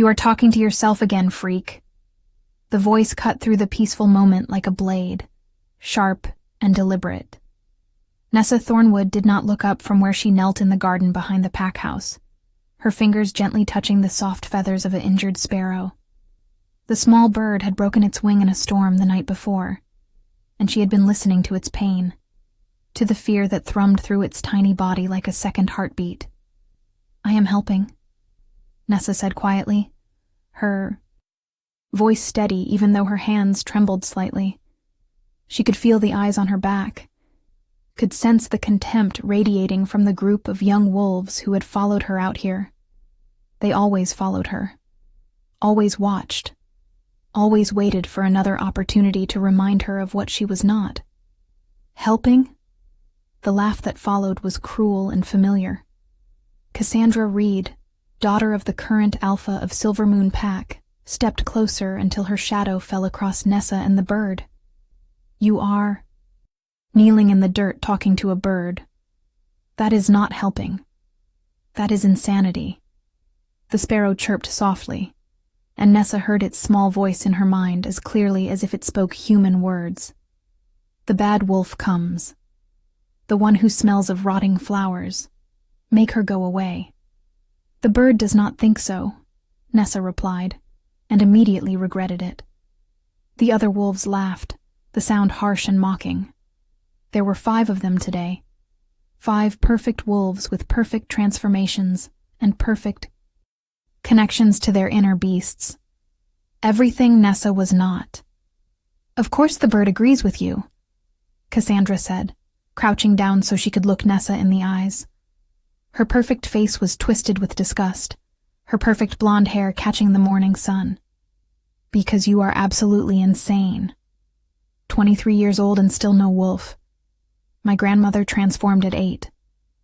You are talking to yourself again, freak. The voice cut through the peaceful moment like a blade, sharp and deliberate. Nessa Thornwood did not look up from where she knelt in the garden behind the pack house, her fingers gently touching the soft feathers of an injured sparrow. The small bird had broken its wing in a storm the night before, and she had been listening to its pain, to the fear that thrummed through its tiny body like a second heartbeat. I am helping, Nessa said quietly, her voice steady even though her hands trembled slightly. She could feel the eyes on her back, could sense the contempt radiating from the group of young wolves who had followed her out here. They always followed her, always watched, always waited for another opportunity to remind her of what she was not. Helping? The laugh that followed was cruel and familiar. Cassandra Reed, daughter of the current alpha of Silvermoon Pack, stepped closer until her shadow fell across Nessa and the bird. You are kneeling in the dirt talking to a bird. That is not helping. That is insanity. The sparrow chirped softly, and Nessa heard its small voice in her mind as clearly as if it spoke human words. The bad wolf comes. The one who smells of rotting flowers. Make her go away. The bird does not think so, Nessa replied, and immediately regretted it. The other wolves laughed, the sound harsh and mocking. There were 5 of them today. 5 perfect wolves with perfect transformations and perfect connections to their inner beasts. Everything Nessa was not. Of course the bird agrees with you, Cassandra said, crouching down so she could look Nessa in the eyes. Her perfect face was twisted with disgust, her perfect blonde hair catching the morning sun. Because you are absolutely insane. 23 years old and still no wolf. My grandmother transformed at 8,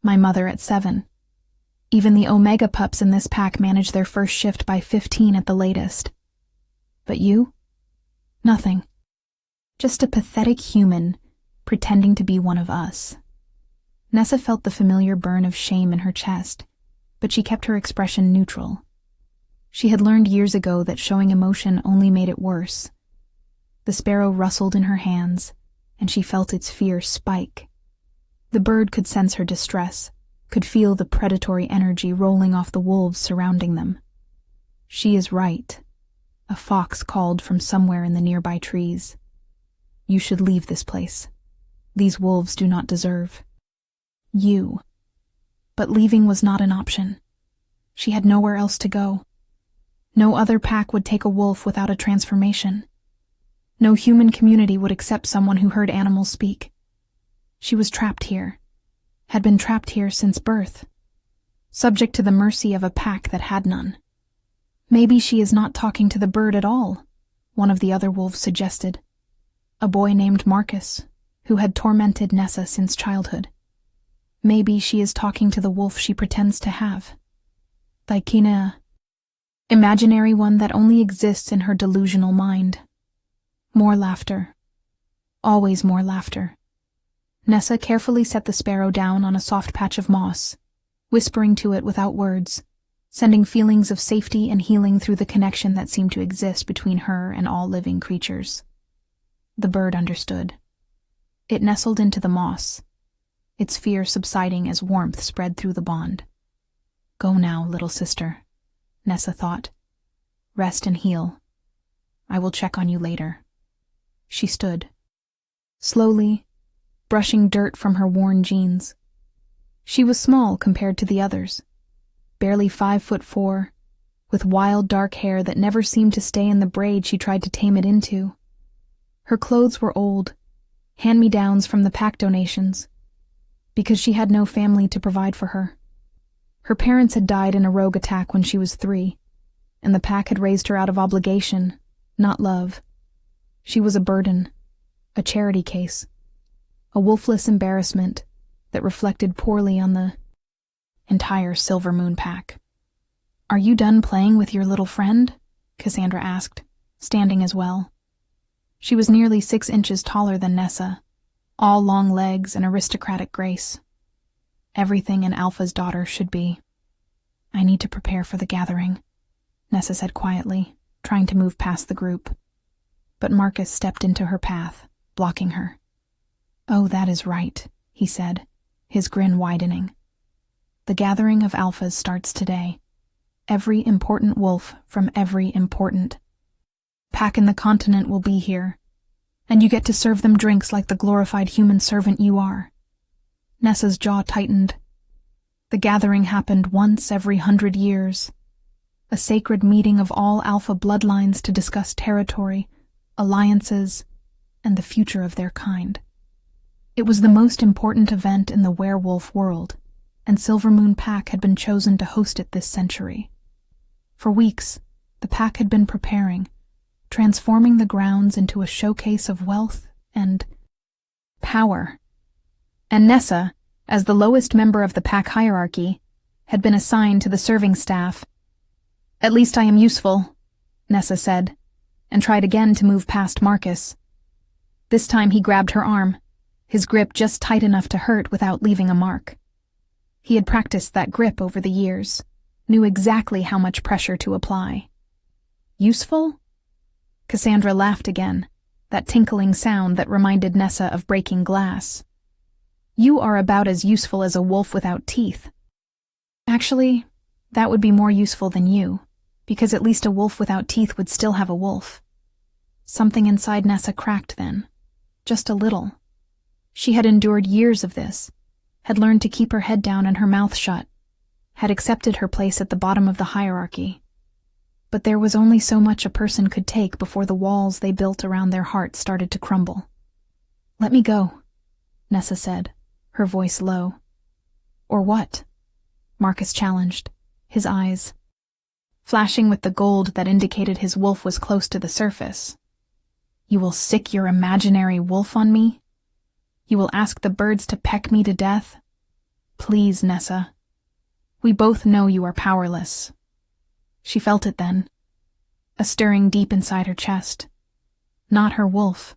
my mother at 7. Even the Omega pups in this pack manage their first shift by 15 at the latest. But you? Nothing. Just a pathetic human pretending to be one of us. Nessa felt the familiar burn of shame in her chest, but she kept her expression neutral. She had learned years ago that showing emotion only made it worse. The sparrow rustled in her hands, and she felt its fear spike. The bird could sense her distress, could feel the predatory energy rolling off the wolves surrounding them. She is right, a fox called from somewhere in the nearby trees. You should leave this place. These wolves do not deserve you. But leaving was not an option. She had nowhere else to go. No other pack would take a wolf without a transformation. No human community would accept someone who heard animals speak. She was trapped here, had been trapped here since birth, subject to the mercy of a pack that had none. Maybe she is not talking to the bird at all, one of the other wolves suggested. A boy named Marcus, who had tormented Nessa since childhood. Maybe she is talking to the wolf she pretends to have. The Kina, imaginary one that only exists in her delusional mind. More laughter. Always more laughter. Nessa carefully set the sparrow down on a soft patch of moss, whispering to it without words, sending feelings of safety and healing through the connection that seemed to exist between her and all living creatures. The bird understood. It nestled into the moss, its fear subsiding as warmth spread through the bond. Go now, little sister, Nessa thought. Rest and heal. I will check on you later. She stood, slowly, brushing dirt from her worn jeans. She was small compared to the others, barely 5'4", with wild dark hair that never seemed to stay in the braid she tried to tame it into. Her clothes were old, hand-me-downs from the pack donations, because she had no family to provide for her. Her parents had died in a rogue attack when she was 3, and the pack had raised her out of obligation, not love. She was a burden, a charity case, a wolfless embarrassment that reflected poorly on the entire Silvermoon Pack. Are you done playing with your little friend? Cassandra asked, standing as well. She was nearly 6 inches taller than Nessa, all long legs and aristocratic grace. Everything an alpha's daughter should be. I need to prepare for the gathering. Nessa said quietly, trying to move past the group. But Marcus stepped into her path, blocking her. "Oh, that is right," he said, his grin widening. "The gathering of alphas starts today. Every important wolf from every important pack in the continent will be here, and you get to serve them drinks like the glorified human servant you are." Nessa's jaw tightened. The gathering happened once every 100 years. A sacred meeting of all alpha bloodlines to discuss territory, alliances, and the future of their kind. It was the most important event in the werewolf world, and Silvermoon Pack had been chosen to host it this century. For weeks, the pack had been preparing, transforming the grounds into a showcase of wealth and power. And Nessa, as the lowest member of the pack hierarchy, had been assigned to the serving staff. "At least I am useful," Nessa said, and tried again to move past Marcus. This time he grabbed her arm, his grip just tight enough to hurt without leaving a mark. He had practiced that grip over the years, knew exactly how much pressure to apply. "Useful?" Cassandra laughed again, that tinkling sound that reminded Nessa of breaking glass. "You are about as useful as a wolf without teeth. Actually, that would be more useful than you, because at least a wolf without teeth would still have a wolf." Something inside Nessa cracked then, just a little. She had endured years of this, had learned to keep her head down and her mouth shut, had accepted her place at the bottom of the hierarchy. But there was only so much a person could take before the walls they built around their heart started to crumble. "Let me go," Nessa said, her voice low. "Or what?" Marcus challenged, his eyes flashing with the gold that indicated his wolf was close to the surface. "You will sick your imaginary wolf on me? You will ask the birds to peck me to death? Please, Nessa. We both know you are powerless." She felt it then, a stirring deep inside her chest. Not her wolf,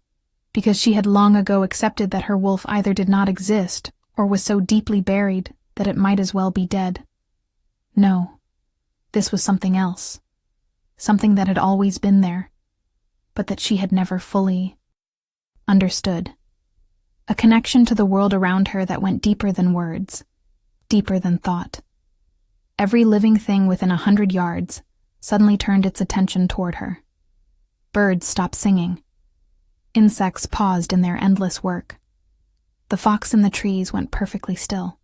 because she had long ago accepted that her wolf either did not exist or was so deeply buried that it might as well be dead. No. This was something else, something that had always been there, but that she had never fully understood. A connection to the world around her that went deeper than words, deeper than thought. Every living thing within 100 yards suddenly turned its attention toward her. Birds stopped singing. Insects paused in their endless work. The fox in the trees went perfectly still.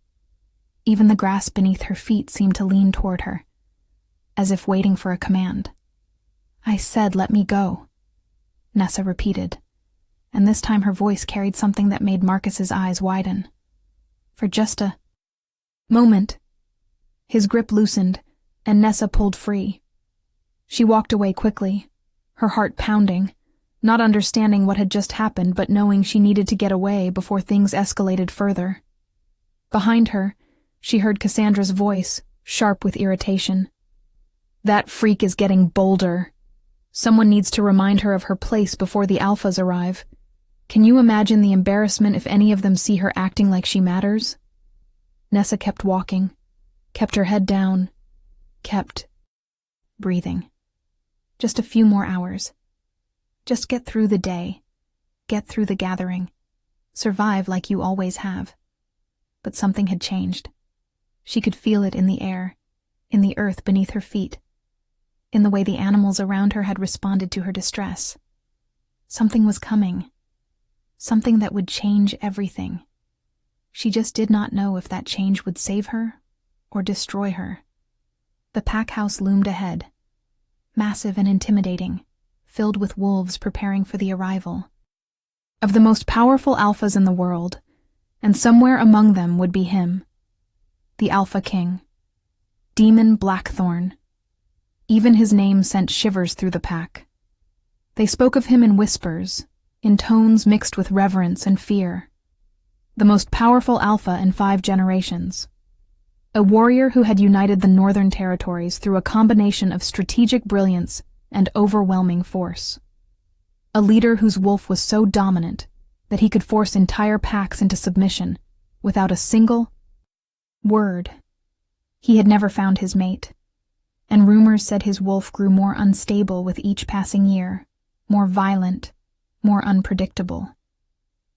Even the grass beneath her feet seemed to lean toward her, as if waiting for a command. "I said let me go," Nessa repeated, and this time her voice carried something that made Marcus's eyes widen. For just a moment, his grip loosened, and Nessa pulled free. She walked away quickly, her heart pounding, not understanding what had just happened but knowing she needed to get away before things escalated further. Behind her, she heard Cassandra's voice, sharp with irritation. "That freak is getting bolder. Someone needs to remind her of her place before the alphas arrive. Can you imagine the embarrassment if any of them see her acting like she matters?" Nessa kept walking, kept her head down, kept breathing. Just a few more hours. Just get through the day, get through the gathering, survive like you always have. But something had changed. She could feel it in the air, in the earth beneath her feet, in the way the animals around her had responded to her distress. Something was coming. Something that would change everything. She just did not know if that change would save her or destroy her. The pack house loomed ahead, massive and intimidating, filled with wolves preparing for the arrival of the most powerful alphas in the world, and somewhere among them would be him, the Alpha King, Demon Blackthorn. Even his name sent shivers through the pack. They spoke of him in whispers, in tones mixed with reverence and fear. The most powerful alpha in 5 generations. A warrior who had united the Northern Territories through a combination of strategic brilliance and overwhelming force. A leader whose wolf was so dominant that he could force entire packs into submission without a single word. He had never found his mate. and rumors said his wolf grew more unstable with each passing year, more violent, more unpredictable.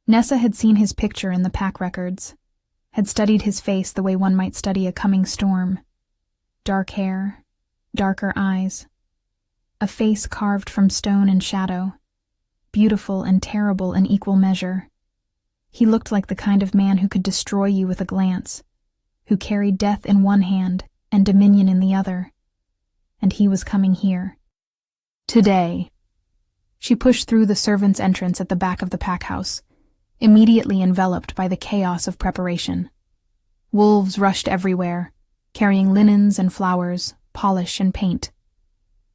Nessa had seen his picture in the pack records, had studied his face the way one might study a coming storm. Dark hair, darker eyes, a face carved from stone and shadow, beautiful and terrible in equal measure. He looked like the kind of man who could destroy you with a glance, who carried death in one hand and dominion in the other. And he was coming here. Today. She pushed through the servants' entrance at the back of the pack house, immediately enveloped by the chaos of preparation. Wolves rushed everywhere, carrying linens and flowers, polish and paint.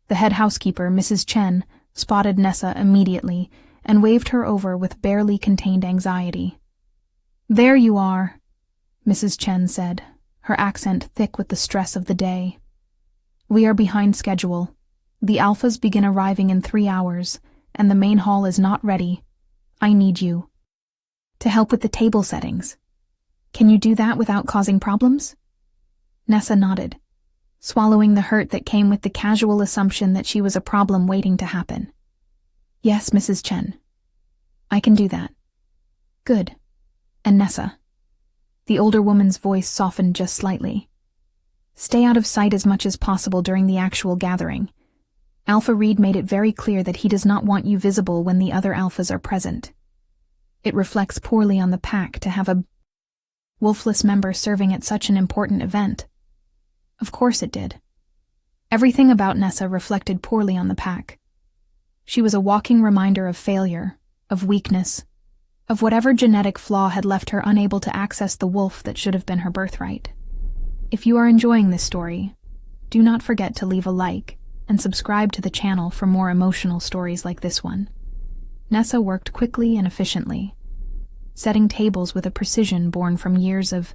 The head housekeeper, Mrs. Chen, spotted Nessa immediately and waved her over with barely contained anxiety. "There you are," Mrs. Chen said, her accent thick with the stress of the day. "We are behind schedule. The alphas begin arriving in 3 hours, and the main hall is not ready. I need you. To help with the table settings. Can you do that without causing problems?" Nessa nodded, swallowing the hurt that came with the casual assumption that she was a problem waiting to happen. "Yes, Mrs. Chen. I can do that." "Good. And Nessa." The older woman's voice softened just slightly. "Stay out of sight as much as possible during the actual gathering. Alpha Reed made it very clear that he does not want you visible when the other alphas are present. It reflects poorly on the pack to have a wolfless member serving at such an important event." Of course it did. Everything about Nessa reflected poorly on the pack. She was a walking reminder of failure, of weakness, of whatever genetic flaw had left her unable to access the wolf that should have been her birthright. If you are enjoying this story, do not forget to leave a like and subscribe to the channel for more emotional stories like this one. Nessa worked quickly and efficiently, setting tables with a precision born from years of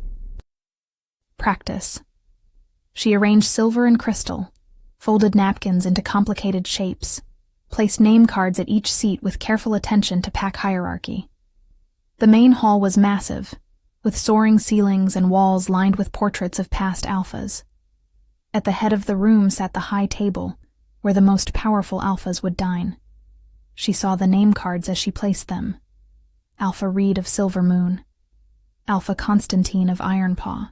practice. She arranged silver and crystal, folded napkins into complicated shapes, placed name cards at each seat with careful attention to pack hierarchy. The main hall was massive, with soaring ceilings and walls lined with portraits of past alphas. At the head of the room sat the high table, where the most powerful alphas would dine. She saw the name cards as she placed them. Alpha Reed of Silver Moon, Alpha Constantine of Ironpaw,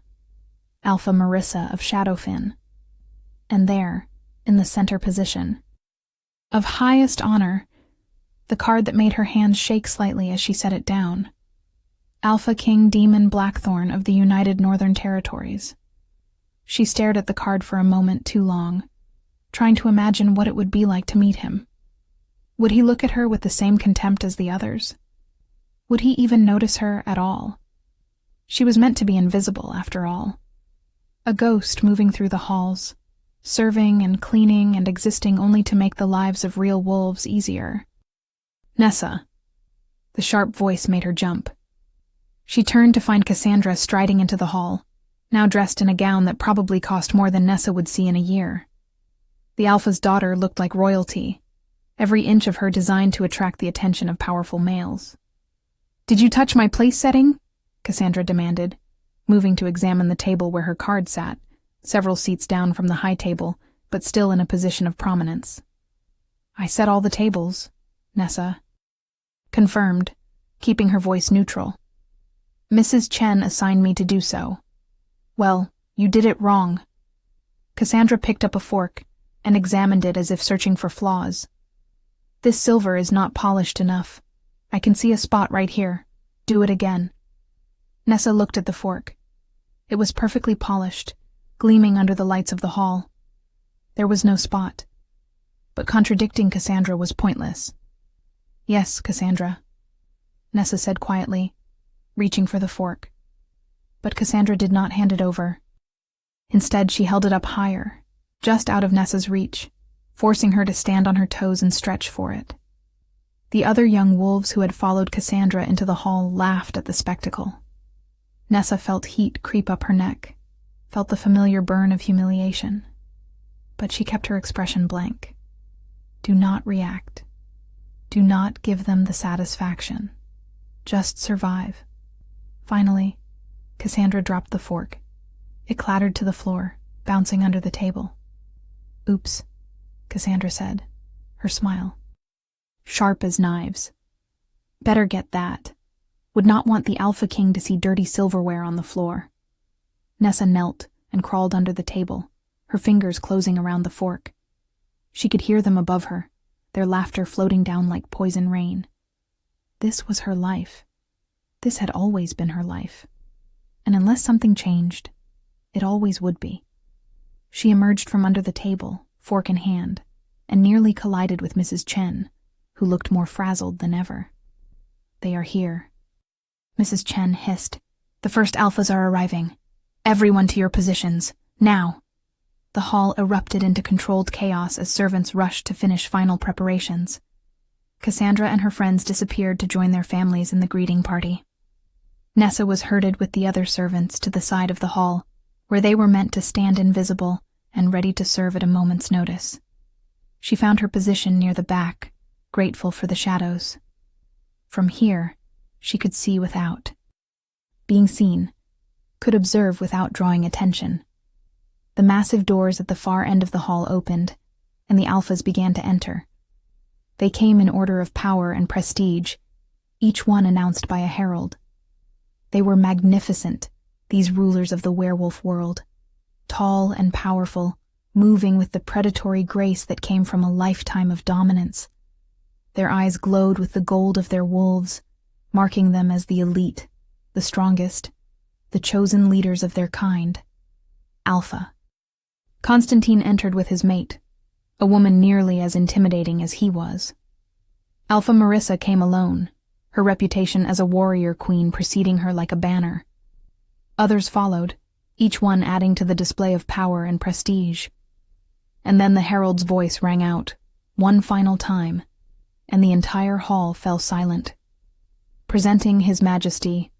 Alpha Marissa of Shadowfin, and there, in the center position, of highest honor, the card that made her hand shake slightly as she set it down, Alpha King Demon Blackthorn of the United Northern Territories. She stared at the card for a moment too long, trying to imagine what it would be like to meet him. Would he look at her with the same contempt as the others? Would he even notice her at all? She was meant to be invisible, after all. A ghost moving through the halls, serving and cleaning and existing only to make the lives of real wolves easier. "Nessa." The sharp voice made her jump. She turned to find Cassandra striding into the hall, now dressed in a gown that probably cost more than Nessa would see in a year. The Alpha's daughter looked like royalty, every inch of her designed to attract the attention of powerful males. "Did you touch my place setting?" Cassandra demanded, moving to examine the table where her card sat, several seats down from the high table, but still in a position of prominence. "I set all the tables," Nessa confirmed, keeping her voice neutral. "Mrs. Chen assigned me to do so." "Well, you did it wrong." Cassandra picked up a fork and examined it as if searching for flaws. "This silver is not polished enough. I can see a spot right here. Do it again." Nessa looked at the fork. It was perfectly polished, gleaming under the lights of the hall. There was no spot. But contradicting Cassandra was pointless. "Yes, Cassandra," Nessa said quietly, reaching for the fork. But Cassandra did not hand it over. Instead, she held it up higher, just out of Nessa's reach, forcing her to stand on her toes and stretch for it. The other young wolves who had followed Cassandra into the hall laughed at the spectacle. Nessa felt heat creep up her neck, felt the familiar burn of humiliation. But she kept her expression blank. Do not react. Do not give them the satisfaction. Just survive. Finally, Cassandra dropped the fork. It clattered to the floor, bouncing under the table. Oops, Cassandra said, her smile sharp as knives. Better get that. Would not want the Alpha King to see dirty silverware on the floor. Nessa knelt and crawled under the table, her fingers closing around the fork. She could hear them above her, their laughter floating down like poison rain. This was her life. This had always been her life. And unless something changed, it always would be. She emerged from under the table, fork in hand, and nearly collided with Mrs. Chen, who looked more frazzled than ever. They are here. Mrs. Chen hissed. The first Alphas are arriving. Everyone to your positions, now. The hall erupted into controlled chaos as servants rushed to finish final preparations. Cassandra and her friends disappeared to join their families in the greeting party. Nessa was herded with the other servants to the side of the hall, where they were meant to stand invisible and ready to serve at a moment's notice. She found her position near the back, grateful for the shadows. From here, she could see without. Being seen, could observe without drawing attention. The massive doors at the far end of the hall opened, and the Alphas began to enter. They came in order of power and prestige, each one announced by a herald. They were magnificent, these rulers of the werewolf world, tall and powerful, moving with the predatory grace that came from a lifetime of dominance. Their eyes glowed with the gold of their wolves, marking them as the elite, the strongest, the chosen leaders of their kind. Alpha. Constantine entered with his mate, a woman nearly as intimidating as he was. Alpha Marissa came alone, her reputation as a warrior queen preceding her like a banner. Others followed, each one adding to the display of power and prestige. And then the herald's voice rang out, one final time, and the entire hall fell silent. Presenting His Majesty,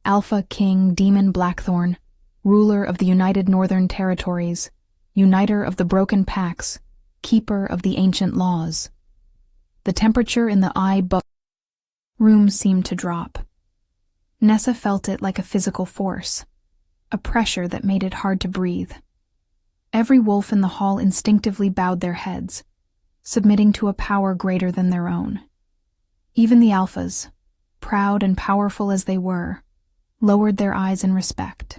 Alpha King Demon Blackthorn, ruler of the United Northern Territories, uniter of the broken packs, keeper of the ancient laws. The temperature in the room seemed to drop. Nessa felt it like a physical force, a pressure that made it hard to breathe. Every wolf in the hall instinctively bowed their heads, submitting to a power greater than their own. Even the Alphas, proud and powerful as they were, lowered their eyes in respect.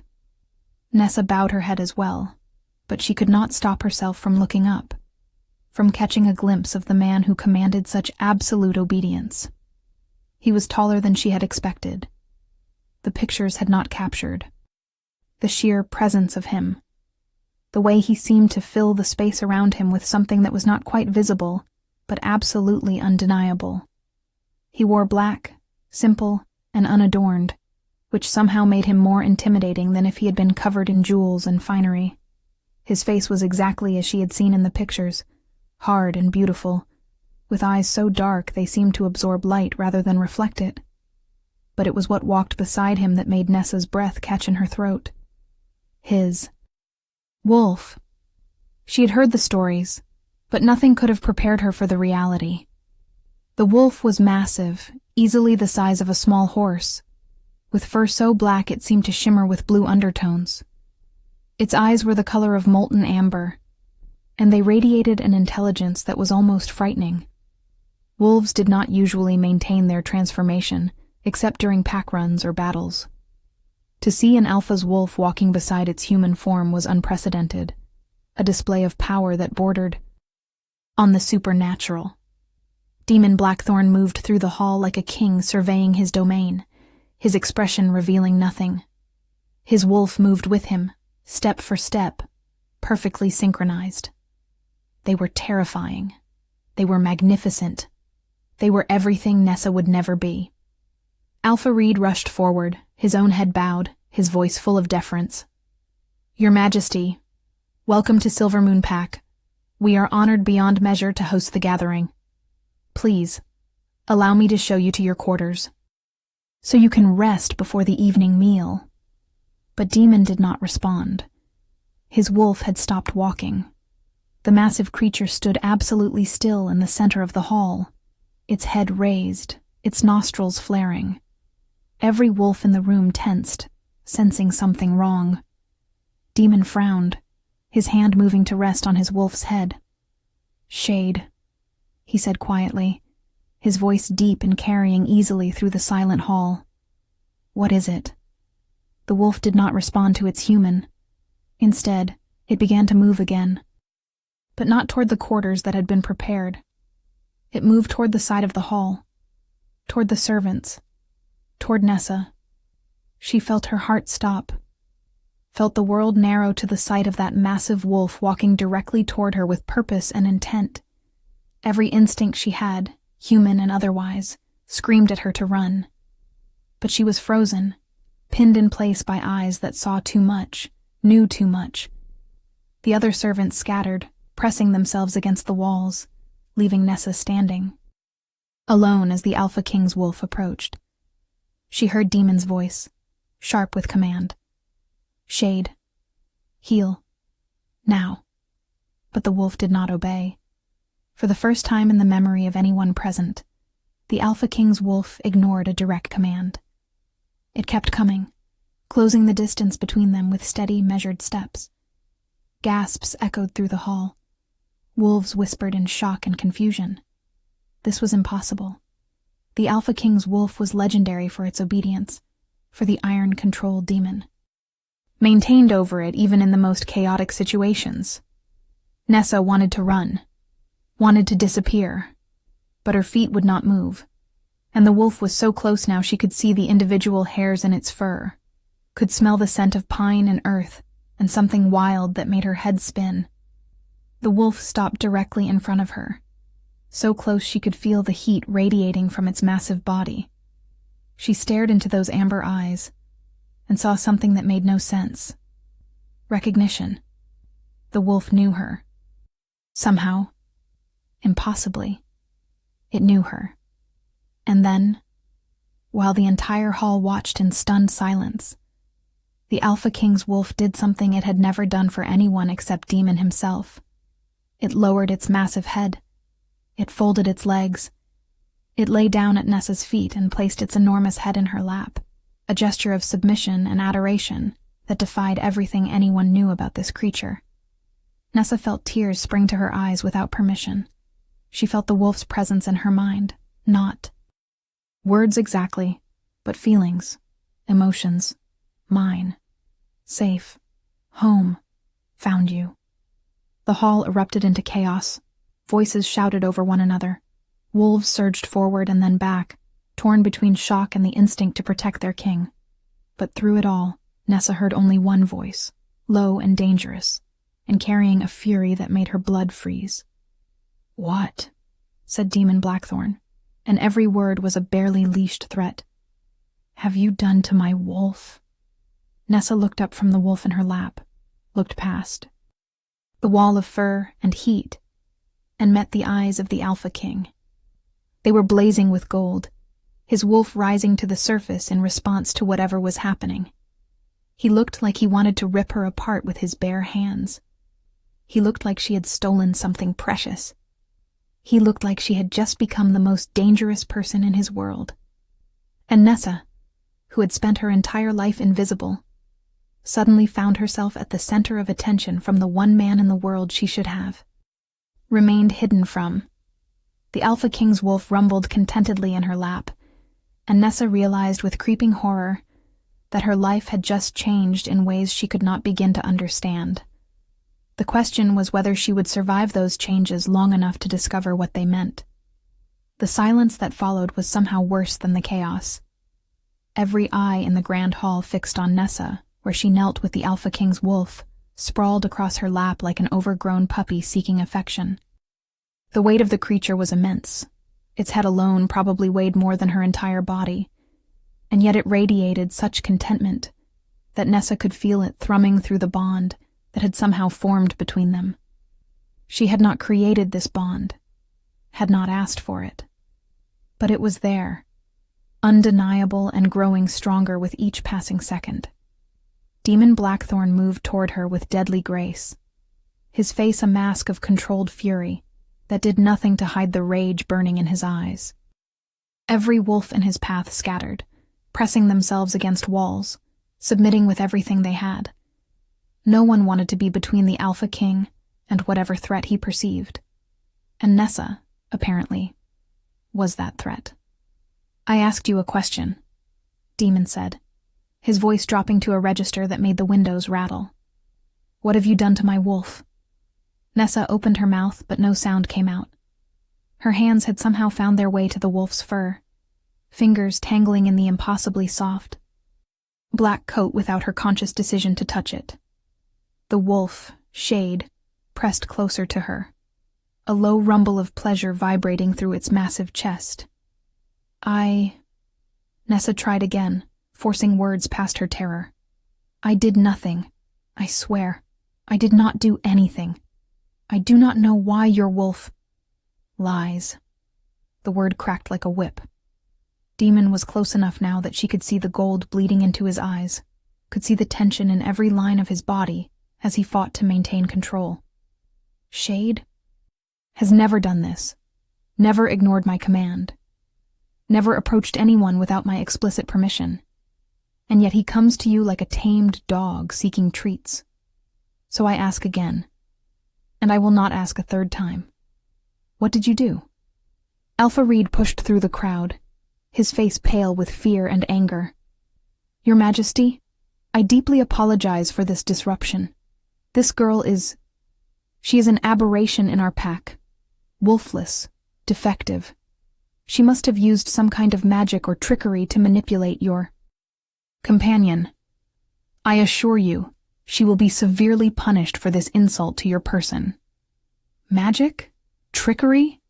Nessa bowed her head as well, but she could not stop herself from looking up, from catching a glimpse of the man who commanded such absolute obedience. He was taller than she had expected. The pictures had not captured. The sheer presence of him, the way he seemed to fill the space around him with something that was not quite visible, but absolutely undeniable. He wore black, simple, and unadorned, which somehow made him more intimidating than if he had been covered in jewels and finery. His face was exactly as she had seen in the pictures, hard and beautiful, with eyes so dark they seemed to absorb light rather than reflect it. But it was what walked beside him that made Nessa's breath catch in her throat. His wolf. She had heard the stories, but nothing could have prepared her for the reality. The wolf was massive, easily the size of a small horse, with fur so black it seemed to shimmer with blue undertones. Its eyes were the color of molten amber, and they radiated an intelligence that was almost frightening. Wolves did not usually maintain their transformation, except during pack runs or battles. To see an Alpha's wolf walking beside its human form was unprecedented, a display of power that bordered on the supernatural. Demon Blackthorn moved through the hall like a king surveying his domain, his expression revealing nothing. His wolf moved with him, step for step, perfectly synchronized. They were terrifying. They were magnificent. They were everything Nessa would never be. Alpha Reed rushed forward, his own head bowed, his voice full of deference. Your Majesty, welcome to Silvermoon Pack. We are honored beyond measure to host the gathering. Please, allow me to show you to your quarters, so you can rest before the evening meal. But Demon did not respond. His wolf had stopped walking. The massive creature stood absolutely still in the center of the hall, its head raised, its nostrils flaring. Every wolf in the room tensed, sensing something wrong. Demon frowned, his hand moving to rest on his wolf's head. "Shade," he said quietly, his voice deep and carrying easily through the silent hall. "What is it?" The wolf did not respond to its human. Instead, it began to move again. But not toward the quarters that had been prepared. It moved toward the side of the hall, toward the servants, toward Nessa. She felt her heart stop, felt the world narrow to the sight of that massive wolf walking directly toward her with purpose and intent. Every instinct she had, human and otherwise, screamed at her to run. But she was frozen, pinned in place by eyes that saw too much, knew too much. The other servants scattered, pressing themselves against the walls, leaving Nessa standing, alone as the Alpha King's wolf approached. She heard Demon's voice, sharp with command. "Shade. Heal. Now." But the wolf did not obey. For the first time in the memory of anyone present, the Alpha King's wolf ignored a direct command. It kept coming, closing the distance between them with steady, measured steps. Gasps echoed through the hall. Wolves whispered in shock and confusion. This was impossible. The Alpha King's wolf was legendary for its obedience, for the iron-controlled demon, maintained over it even in the most chaotic situations. Nessa wanted to run, wanted to disappear, but her feet would not move, and the wolf was so close now she could see the individual hairs in its fur, could smell the scent of pine and earth, and something wild that made her head spin. The wolf stopped directly in front of her, so close she could feel the heat radiating from its massive body. She stared into those amber eyes and saw something that made no sense. Recognition. The wolf knew her. Somehow, impossibly, it knew her. And then, while the entire hall watched in stunned silence, the Alpha King's wolf did something it had never done for anyone except Demon himself. It lowered its massive head. It folded its legs. It lay down at Nessa's feet and placed its enormous head in her lap, a gesture of submission and adoration that defied everything anyone knew about this creature. Nessa felt tears spring to her eyes without permission. She felt the wolf's presence in her mind, not words exactly, but feelings, emotions, mine, safe, home, found you. The hall erupted into chaos. Voices shouted over one another. Wolves surged forward and then back, torn between shock and the instinct to protect their king. But through it all, Nessa heard only one voice, low and dangerous, and carrying a fury that made her blood freeze. "What?" said Demon Blackthorn, and every word was a barely leashed threat. "Have you done to my wolf?" Nessa looked up from the wolf in her lap, looked past the wall of fur and heat, and met the eyes of the Alpha King. They were blazing with gold, his wolf rising to the surface in response to whatever was happening. He looked like he wanted to rip her apart with his bare hands. He looked like she had stolen something precious. He looked like she had just become the most dangerous person in his world. And Nessa, who had spent her entire life invisible, suddenly found herself at the center of attention from the one man in the world she should have remained hidden from. The Alpha King's wolf rumbled contentedly in her lap, and Nessa realized with creeping horror that her life had just changed in ways she could not begin to understand. The question was whether she would survive those changes long enough to discover what they meant. The silence that followed was somehow worse than the chaos. Every eye in the grand hall fixed on Nessa, where she knelt with the Alpha King's wolf, sprawled across her lap like an overgrown puppy seeking affection. The weight of the creature was immense. Its head alone probably weighed more than her entire body, and yet it radiated such contentment that Nessa could feel it thrumming through the bond that had somehow formed between them. She had not created this bond, had not asked for it, but it was there, undeniable and growing stronger with each passing second. Demon Blackthorn moved toward her with deadly grace, his face a mask of controlled fury that did nothing to hide the rage burning in his eyes. Every wolf in his path scattered, pressing themselves against walls, submitting with everything they had. No one wanted to be between the Alpha King and whatever threat he perceived. And Nessa, apparently, was that threat. "I asked you a question," Demon said, his voice dropping to a register that made the windows rattle. "What have you done to my wolf?" Nessa opened her mouth, but no sound came out. Her hands had somehow found their way to the wolf's fur, fingers tangling in the impossibly soft black coat without her conscious decision to touch it. The wolf, Shade, pressed closer to her, a low rumble of pleasure vibrating through its massive chest. Nessa tried again, forcing words past her terror. "I did nothing. I swear. I did not do anything. I do not know why your wolf—" "Lies." The word cracked like a whip. Demon was close enough now that she could see the gold bleeding into his eyes, could see the tension in every line of his body as he fought to maintain control. "Shade has never done this, never ignored my command, never approached anyone without my explicit permission. And yet he comes to you like a tamed dog seeking treats. So I ask again, and I will not ask a third time. What did you do?" Alpha Reed pushed through the crowd, his face pale with fear and anger. "Your Majesty, I deeply apologize for this disruption. This girl she is an aberration in our pack, wolfless, defective. She must have used some kind of magic or trickery to manipulate your companion. I assure you, she will be severely punished for this insult to your person." Magic? Trickery?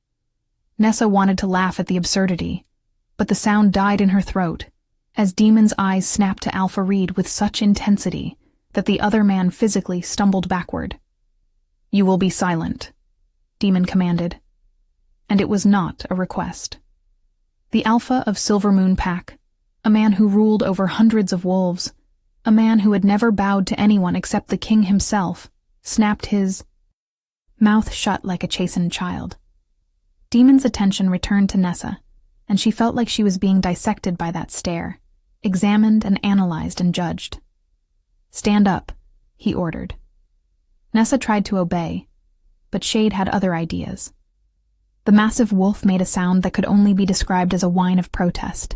Nessa wanted to laugh at the absurdity, but the sound died in her throat as Demon's eyes snapped to Alpha Reed with such intensity that the other man physically stumbled backward. "You will be silent," Demon commanded. And it was not a request. The Alpha of Silvermoon Pack, a man who ruled over hundreds of wolves, a man who had never bowed to anyone except the king himself, snapped his mouth shut like a chastened child. Demon's attention returned to Nessa, and she felt like she was being dissected by that stare, examined and analyzed and judged. "Stand up," he ordered. Nessa tried to obey, but Shade had other ideas. The massive wolf made a sound that could only be described as a whine of protest,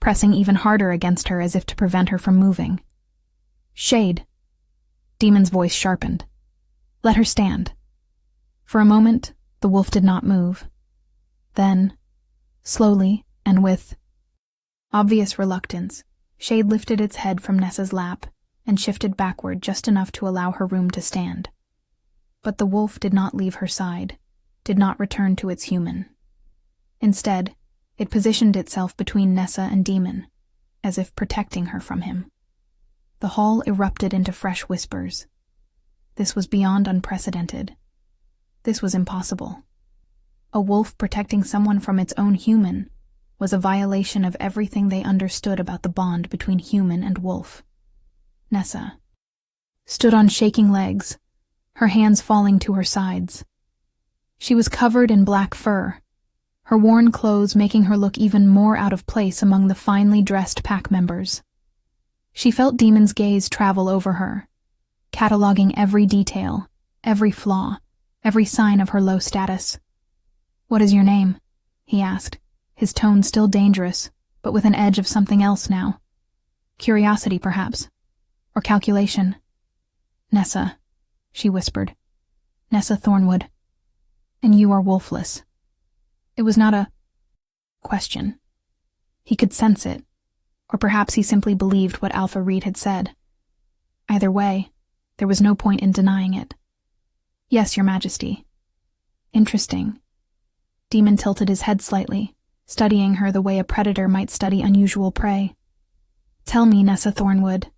pressing even harder against her as if to prevent her from moving. "Shade." Demon's voice sharpened. "Let her stand." For a moment, the wolf did not move. Then, slowly and with obvious reluctance, Shade lifted its head from Nessa's lap and shifted backward just enough to allow her room to stand. But the wolf did not leave her side, did not return to its human. Instead, it positioned itself between Nessa and Demon, as if protecting her from him. The hall erupted into fresh whispers. This was beyond unprecedented. This was impossible. A wolf protecting someone from its own human was a violation of everything they understood about the bond between human and wolf. Nessa stood on shaking legs, her hands falling to her sides. She was covered in black fur, her worn clothes making her look even more out of place among the finely dressed pack members. She felt Demon's gaze travel over her, cataloging every detail, every flaw, every sign of her low status. "What is your name?" he asked, his tone still dangerous, but with an edge of something else now. Curiosity, perhaps, or calculation. "Nessa," she whispered. "Nessa Thornwood. And you are wolfless." It was not a question. He could sense it, or perhaps he simply believed what Alpha Reed had said. Either way, there was no point in denying it. "Yes, Your Majesty." "Interesting." Demon tilted his head slightly, studying her the way a predator might study unusual prey. "Tell me, Nessa Thornwood,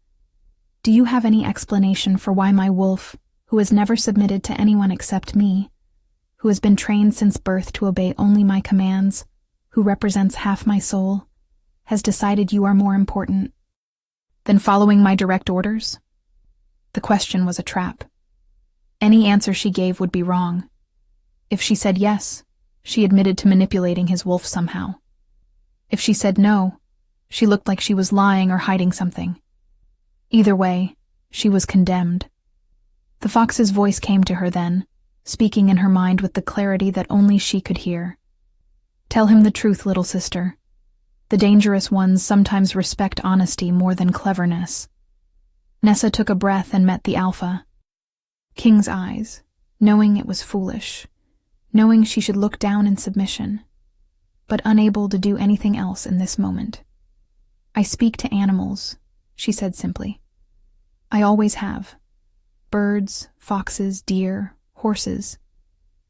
do you have any explanation for why my wolf, who has never submitted to anyone except me, who has been trained since birth to obey only my commands, who represents half my soul, has decided you are more important than following my direct orders?" The question was a trap. Any answer she gave would be wrong. If she said yes, she admitted to manipulating his wolf somehow. If she said no, she looked like she was lying or hiding something. Either way, she was condemned, The fox's voice came to her then, speaking in her mind with the clarity that only she could hear. Tell him the truth, little sister. The dangerous ones sometimes respect honesty more than cleverness. Nessa took a breath and met the alpha. King's eyes, knowing it was foolish, knowing she should look down in submission, but unable to do anything else in this moment. I speak to animals, she said simply. I always have. Birds, foxes, deer, horses.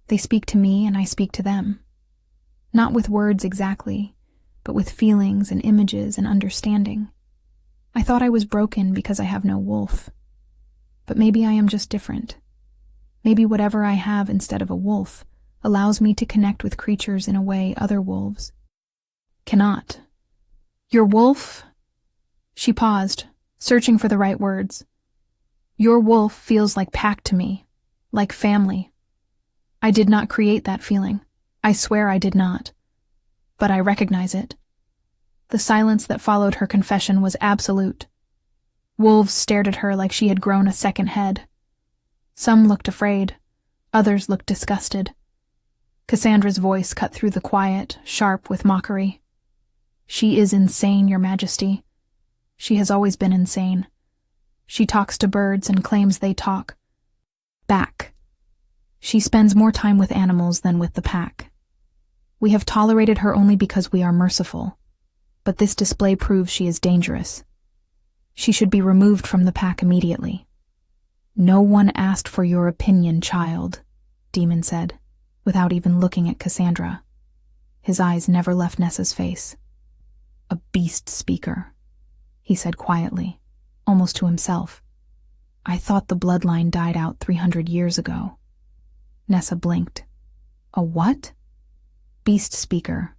They speak to me and I speak to them. Not with words exactly, but with feelings and images and understanding. I thought I was broken because I have no wolf. But maybe I am just different. Maybe whatever I have instead of a wolf allows me to connect with creatures in a way other wolves cannot. Your wolf? She paused, searching for the right words. Your wolf feels like pack to me, like family. I did not create that feeling. I swear I did not. But I recognize it. The silence that followed her confession was absolute. Wolves stared at her like she had grown a second head. Some looked afraid, others looked disgusted. Cassandra's voice cut through the quiet, sharp with mockery. She is insane, Your Majesty. She has always been insane. She talks to birds and claims they talk back. She spends more time with animals than with the pack. We have tolerated her only because we are merciful, but this display proves she is dangerous. She should be removed from the pack immediately. No one asked for your opinion, child, Demon said, without even looking at Cassandra. His eyes never left Nessa's face. A beast speaker, he said quietly, almost to himself. I thought the bloodline died out 300 years ago. Nessa blinked. A what? Beast speaker.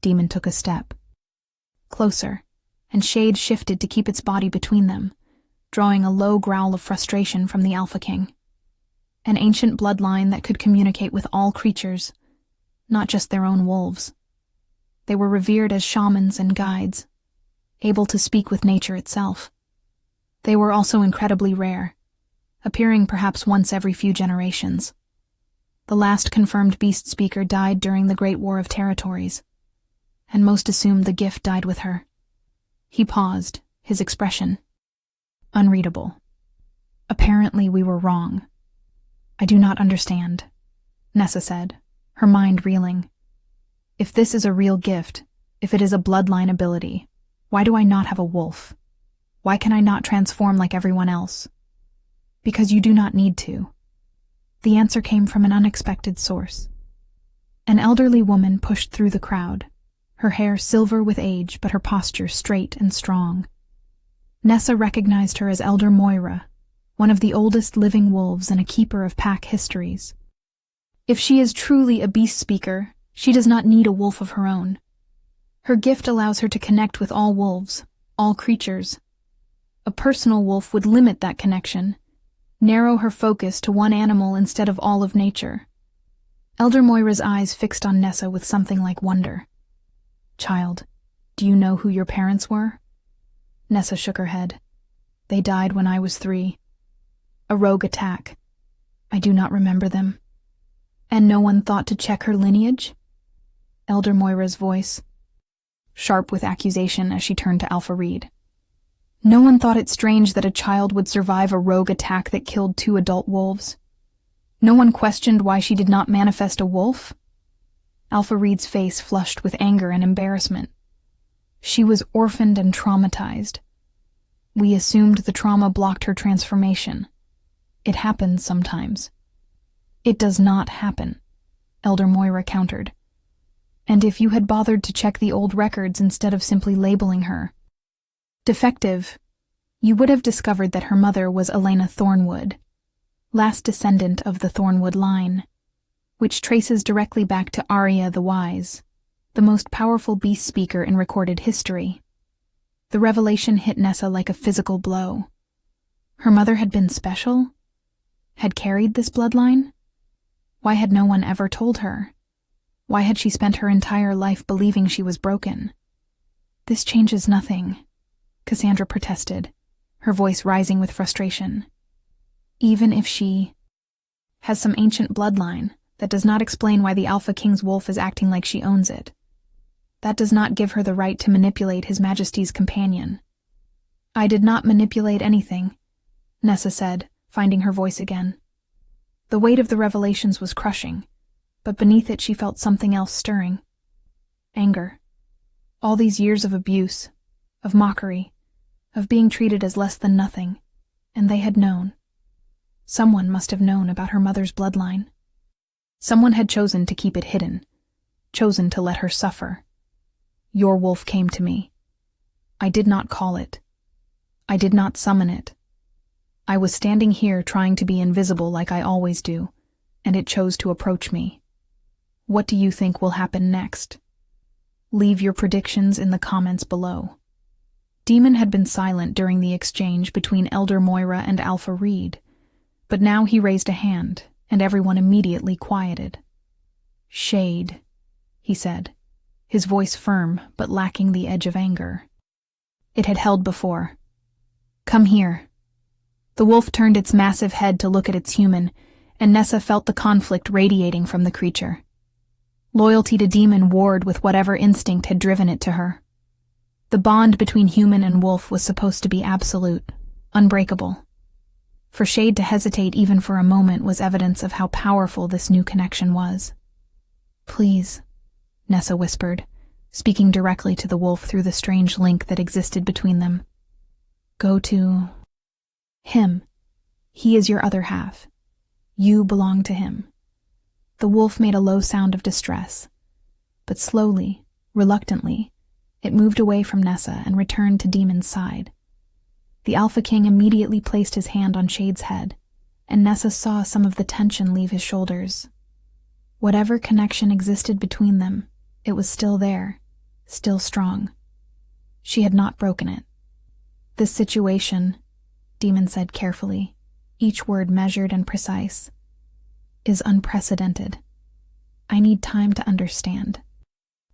Demon took a step. Closer, and Shade shifted to keep its body between them, drawing a low growl of frustration from the Alpha King. An ancient bloodline that could communicate with all creatures, not just their own wolves. They were revered as shamans and guides, able to speak with nature itself. They were also incredibly rare, appearing perhaps once every few generations. The last confirmed beast speaker died during the Great War of Territories, and most assumed the gift died with her. He paused, his expression unreadable. Apparently we were wrong. I do not understand, Nessa said, her mind reeling. If this is a real gift, if it is a bloodline ability, why do I not have a wolf? Why can I not transform like everyone else? Because you do not need to. The answer came from an unexpected source. An elderly woman pushed through the crowd, her hair silver with age but her posture straight and strong. Nessa recognized her as Elder Moira, one of the oldest living wolves and a keeper of pack histories. If she is truly a beast speaker, she does not need a wolf of her own. Her gift allows her to connect with all wolves, all creatures. A personal wolf would limit that connection, narrow her focus to one animal instead of all of nature. Elder Moira's eyes fixed on Nessa with something like wonder. Child, do you know who your parents were? Nessa shook her head. They died when I was 3. A rogue attack. I do not remember them. And no one thought to check her lineage? Elder Moira's voice, sharp with accusation as she turned to Alpha Reed. No one thought it strange that a child would survive a rogue attack that killed 2 adult wolves. No one questioned why she did not manifest a wolf. Alpha Reed's face flushed with anger and embarrassment. She was orphaned and traumatized. We assumed the trauma blocked her transformation. It happens sometimes. It does not happen, Elder Moira countered. And if you had bothered to check the old records instead of simply labeling her defective, you would have discovered that her mother was Elena Thornwood, last descendant of the Thornwood line, which traces directly back to Arya the Wise, the most powerful beast speaker in recorded history. The revelation hit Nessa like a physical blow. Her mother had been special? Had carried this bloodline? Why had no one ever told her? Why had she spent her entire life believing she was broken? This changes nothing, Cassandra protested, her voice rising with frustration. Even if she has some ancient bloodline, that does not explain why the Alpha King's wolf is acting like she owns it. That does not give her the right to manipulate His Majesty's companion. I did not manipulate anything, Nessa said, finding her voice again. The weight of the revelations was crushing, but beneath it she felt something else stirring. Anger. All these years of abuse, of mockery, of being treated as less than nothing, and they had known. Someone must have known about her mother's bloodline. Someone had chosen to keep it hidden, chosen to let her suffer. Your wolf came to me. I did not call it. I did not summon it. I was standing here trying to be invisible like I always do, and it chose to approach me. What do you think will happen next? Leave your predictions in the comments below. Demon had been silent during the exchange between Elder Moira and Alpha Reed, but now he raised a hand, and everyone immediately quieted. Shade, he said, his voice firm but lacking the edge of anger. It had held before. Come here. The wolf turned its massive head to look at its human, and Nessa felt the conflict radiating from the creature. Loyalty to Demon warred with whatever instinct had driven it to her. The bond between human and wolf was supposed to be absolute, unbreakable. For Shade to hesitate even for a moment was evidence of how powerful this new connection was. Please, Nessa whispered, speaking directly to the wolf through the strange link that existed between them. Go to him. He is your other half. You belong to him. The wolf made a low sound of distress, but slowly, reluctantly, it moved away from Nessa and returned to Demon's side. The Alpha King immediately placed his hand on Shade's head, and Nessa saw some of the tension leave his shoulders. Whatever connection existed between them, it was still there, still strong. She had not broken it. This situation, Demon said carefully, each word measured and precise, is unprecedented. I need time to understand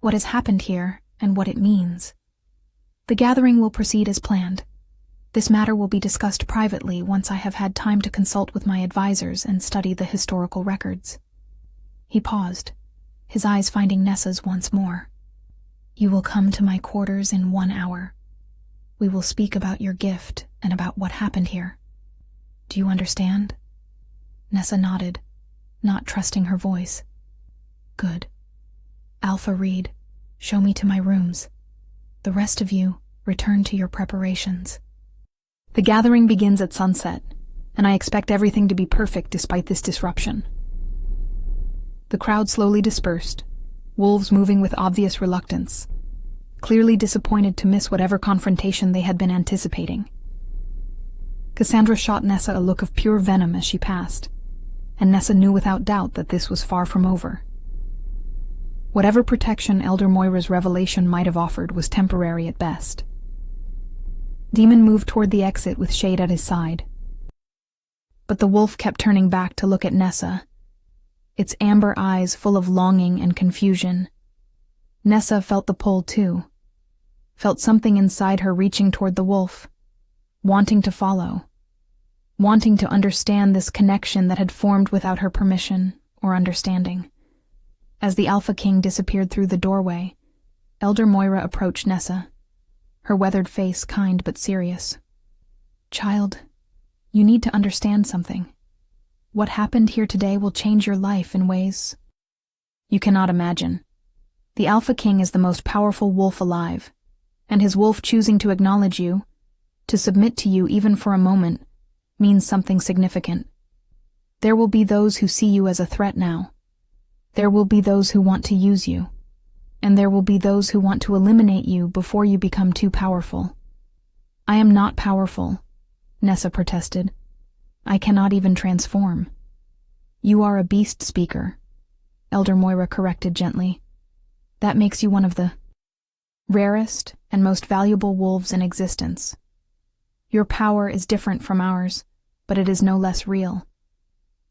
what has happened here and what it means. The gathering will proceed as planned. This matter will be discussed privately once I have had time to consult with my advisors and study the historical records. He paused, his eyes finding Nessa's once more. You will come to my quarters in 1 hour. We will speak about your gift and about what happened here. Do you understand? Nessa nodded, not trusting her voice. Good. Alpha Reed, show me to my rooms. The rest of you, return to your preparations. The gathering begins at sunset, and I expect everything to be perfect despite this disruption. The crowd slowly dispersed, wolves moving with obvious reluctance, clearly disappointed to miss whatever confrontation they had been anticipating. Cassandra shot Nessa a look of pure venom as she passed, and Nessa knew without doubt that this was far from over. Whatever protection Elder Moira's revelation might have offered was temporary at best. Demon moved toward the exit with Shade at his side. But the wolf kept turning back to look at Nessa, its amber eyes full of longing and confusion. Nessa felt the pull too, felt something inside her reaching toward the wolf, wanting to follow, wanting to understand this connection that had formed without her permission or understanding. As the Alpha King disappeared through the doorway, Elder Moira approached Nessa, her weathered face kind but serious. Child, you need to understand something. What happened here today will change your life in ways you cannot imagine. The Alpha King is the most powerful wolf alive, and his wolf choosing to acknowledge you, to submit to you even for a moment, means something significant. There will be those who see you as a threat now. There will be those who want to use you. And there will be those who want to eliminate you before you become too powerful. I am not powerful, Nessa protested. I cannot even transform. You are a beast speaker, Elder Moira corrected gently. That makes you one of the rarest and most valuable wolves in existence. Your power is different from ours, but it is no less real.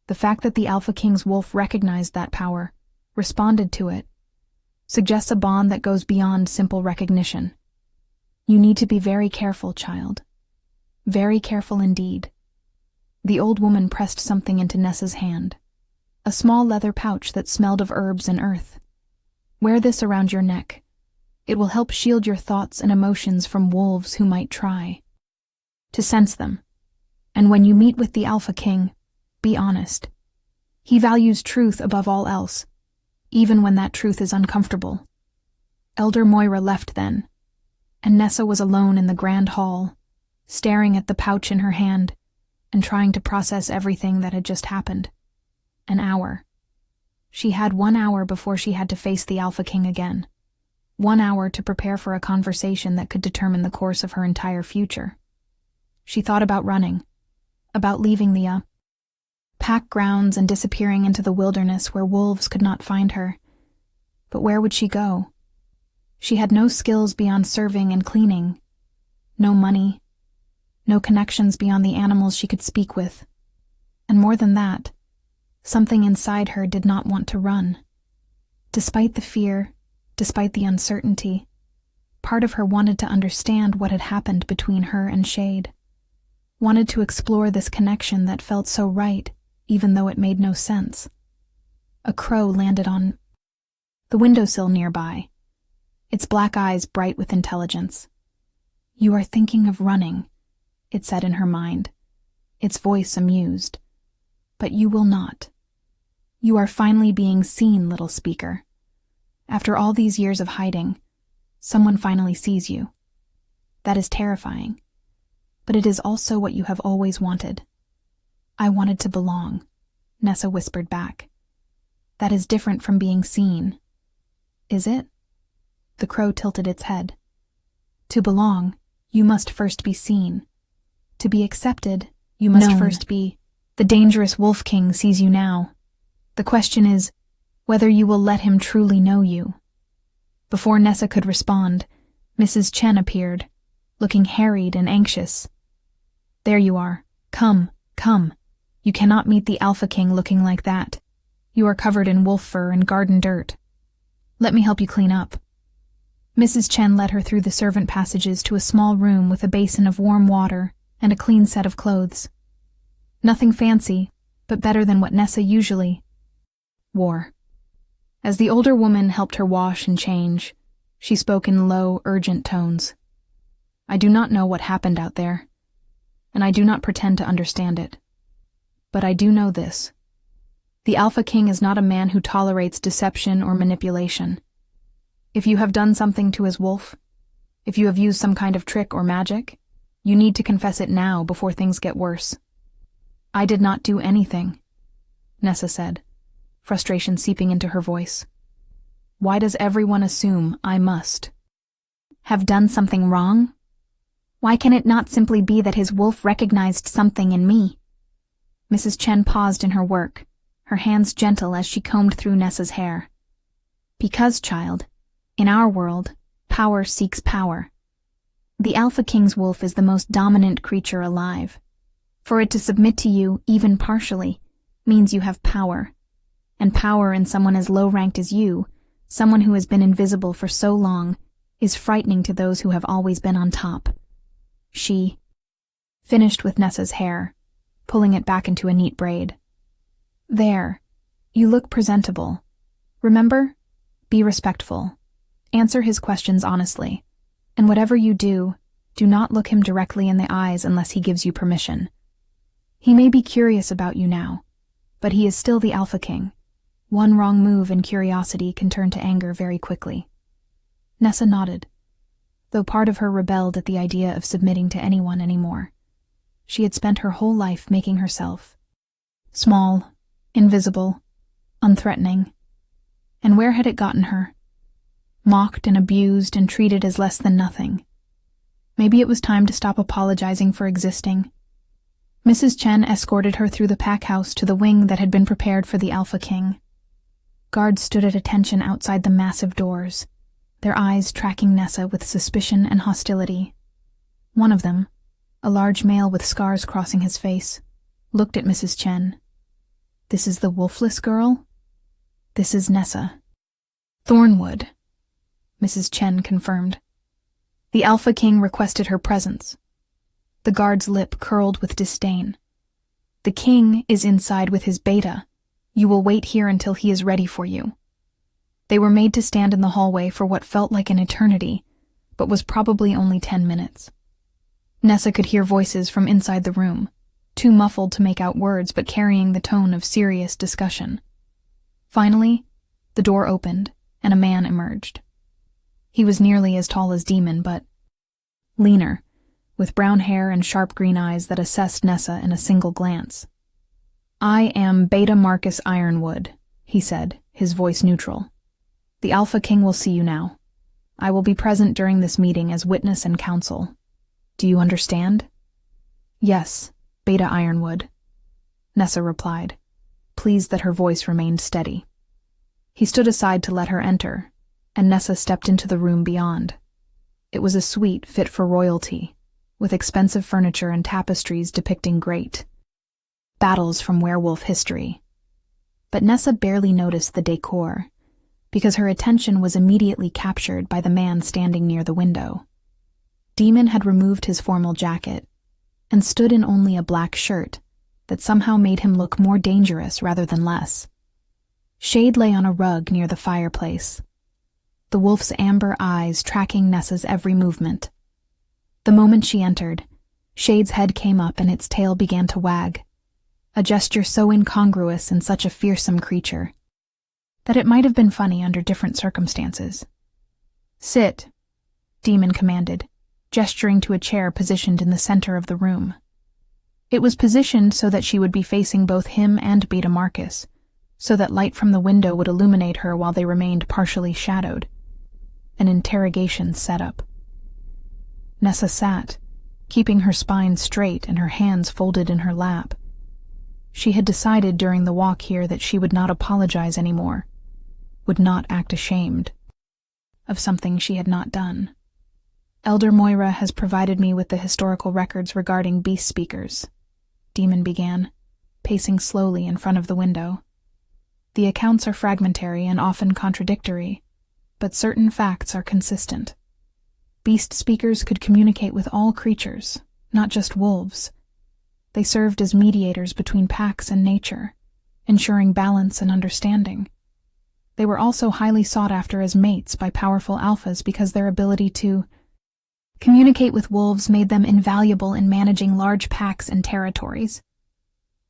The fact that the Alpha King's wolf recognized that power, responded to it, suggests a bond that goes beyond simple recognition. You need to be very careful, child. Very careful indeed. The old woman pressed something into Nessa's hand. A small leather pouch that smelled of herbs and earth. Wear this around your neck. It will help shield your thoughts and emotions from wolves who might try to sense them. And when you meet with the Alpha King, be honest. He values truth above all else, even when that truth is uncomfortable. Elder Moira left then, and Nessa was alone in the grand hall, staring at the pouch in her hand and trying to process everything that had just happened. An hour. She had 1 hour before she had to face the Alpha King again. 1 hour to prepare for a conversation that could determine the course of her entire future. She thought about running, about leaving the pack grounds and disappearing into the wilderness where wolves could not find her. But where would she go? She had no skills beyond serving and cleaning, no money, no connections beyond the animals she could speak with. And more than that, something inside her did not want to run. Despite the fear, despite the uncertainty, part of her wanted to understand what had happened between her and Shade. Wanted to explore this connection that felt so right, even though it made no sense. A crow landed on the windowsill nearby, its black eyes bright with intelligence. "You are thinking of running," it said in her mind, its voice amused. "But you will not. You are finally being seen, little speaker. After all these years of hiding, someone finally sees you. That is terrifying. But it is also what you have always wanted." "I wanted to belong," Nessa whispered back. "That is different from being seen." "Is it?" The crow tilted its head. "To belong, you must first be seen. To be accepted, you must first be. The dangerous Wolf King sees you now. The question is whether you will let him truly know you." Before Nessa could respond, Mrs. Chen appeared, looking harried and anxious. "There you are. Come, come. You cannot meet the Alpha King looking like that. You are covered in wolf fur and garden dirt. Let me help you clean up." Mrs. Chen led her through the servant passages to a small room with a basin of warm water and a clean set of clothes. Nothing fancy, but better than what Nessa usually wore. As the older woman helped her wash and change, she spoke in low, urgent tones. "I do not know what happened out there, and I do not pretend to understand it. But I do know this. The Alpha King is not a man who tolerates deception or manipulation. If you have done something to his wolf, if you have used some kind of trick or magic, you need to confess it now before things get worse." "I did not do anything," Nessa said, frustration seeping into her voice. "Why does everyone assume I must have done something wrong? Why can it not simply be that his wolf recognized something in me?" Mrs. Chen paused in her work, her hands gentle as she combed through Nessa's hair. "Because, child, in our world, power seeks power. The Alpha King's wolf is the most dominant creature alive. For it to submit to you, even partially, means you have power. And power in someone as low-ranked as you, someone who has been invisible for so long, is frightening to those who have always been on top." She finished with Nessa's hair, pulling it back into a neat braid. "There, you look presentable. Remember, be respectful. Answer his questions honestly. And whatever you do not look him directly in the eyes unless he gives you permission. He may be curious about you now, but he is still the Alpha King. One wrong move in curiosity can turn to anger very quickly." Nessa nodded, though part of her rebelled at the idea of submitting to anyone anymore. She had spent her whole life making herself small, invisible, unthreatening. And where had it gotten her? Mocked and abused and treated as less than nothing. Maybe it was time to stop apologizing for existing. Mrs. Chen escorted her through the pack house to the wing that had been prepared for the Alpha King. Guards stood at attention outside the massive doors, their eyes tracking Nessa with suspicion and hostility. One of them, a large male with scars crossing his face, looked at Mrs. Chen. "This is the wolfless girl?" "This is Nessa." "Thornwood," Mrs. Chen confirmed. The Alpha King requested her presence. The guard's lip curled with disdain. The king is inside with his beta. You will wait here until he is ready for you." They were made to stand in the hallway for what felt like an eternity, but was probably only 10 minutes. Nessa could hear voices from inside the room, too muffled to make out words but carrying the tone of serious discussion. Finally, the door opened, and a man emerged. He was nearly as tall as Demon, but leaner, with brown hair and sharp green eyes that assessed Nessa in a single glance. "I am Beta Marcus Ironwood," he said, his voice neutral. "The Alpha King will see you now. I will be present during this meeting as witness and counsel. Do you understand?" "Yes, Beta Ironwood," Nessa replied, pleased that her voice remained steady. He stood aside to let her enter, and Nessa stepped into the room beyond. It was a suite fit for royalty, with expensive furniture and tapestries depicting great battles from werewolf history. But Nessa barely noticed the decor, because her attention was immediately captured by the man standing near the window. Demon had removed his formal jacket and stood in only a black shirt that somehow made him look more dangerous rather than less. Shade lay on a rug near the fireplace, the wolf's amber eyes tracking Nessa's every movement. The moment she entered, Shade's head came up and its tail began to wag, a gesture so incongruous in such a fearsome creature that it might have been funny under different circumstances. "Sit," Demon commanded, gesturing to a chair positioned in the center of the room. It was positioned so that she would be facing both him and Beta Marcus, so that light from the window would illuminate her while they remained partially shadowed. An interrogation setup. Nessa sat, keeping her spine straight and her hands folded in her lap. She had decided during the walk here that she would not apologize anymore, would not act ashamed of something she had not done. "Elder Moira has provided me with the historical records regarding beast speakers," Demon began, pacing slowly in front of the window. "The accounts are fragmentary and often contradictory, but certain facts are consistent. Beast speakers could communicate with all creatures, not just wolves. They served as mediators between packs and nature, ensuring balance and understanding. They were also highly sought after as mates by powerful alphas because their ability to communicate with wolves made them invaluable in managing large packs and territories."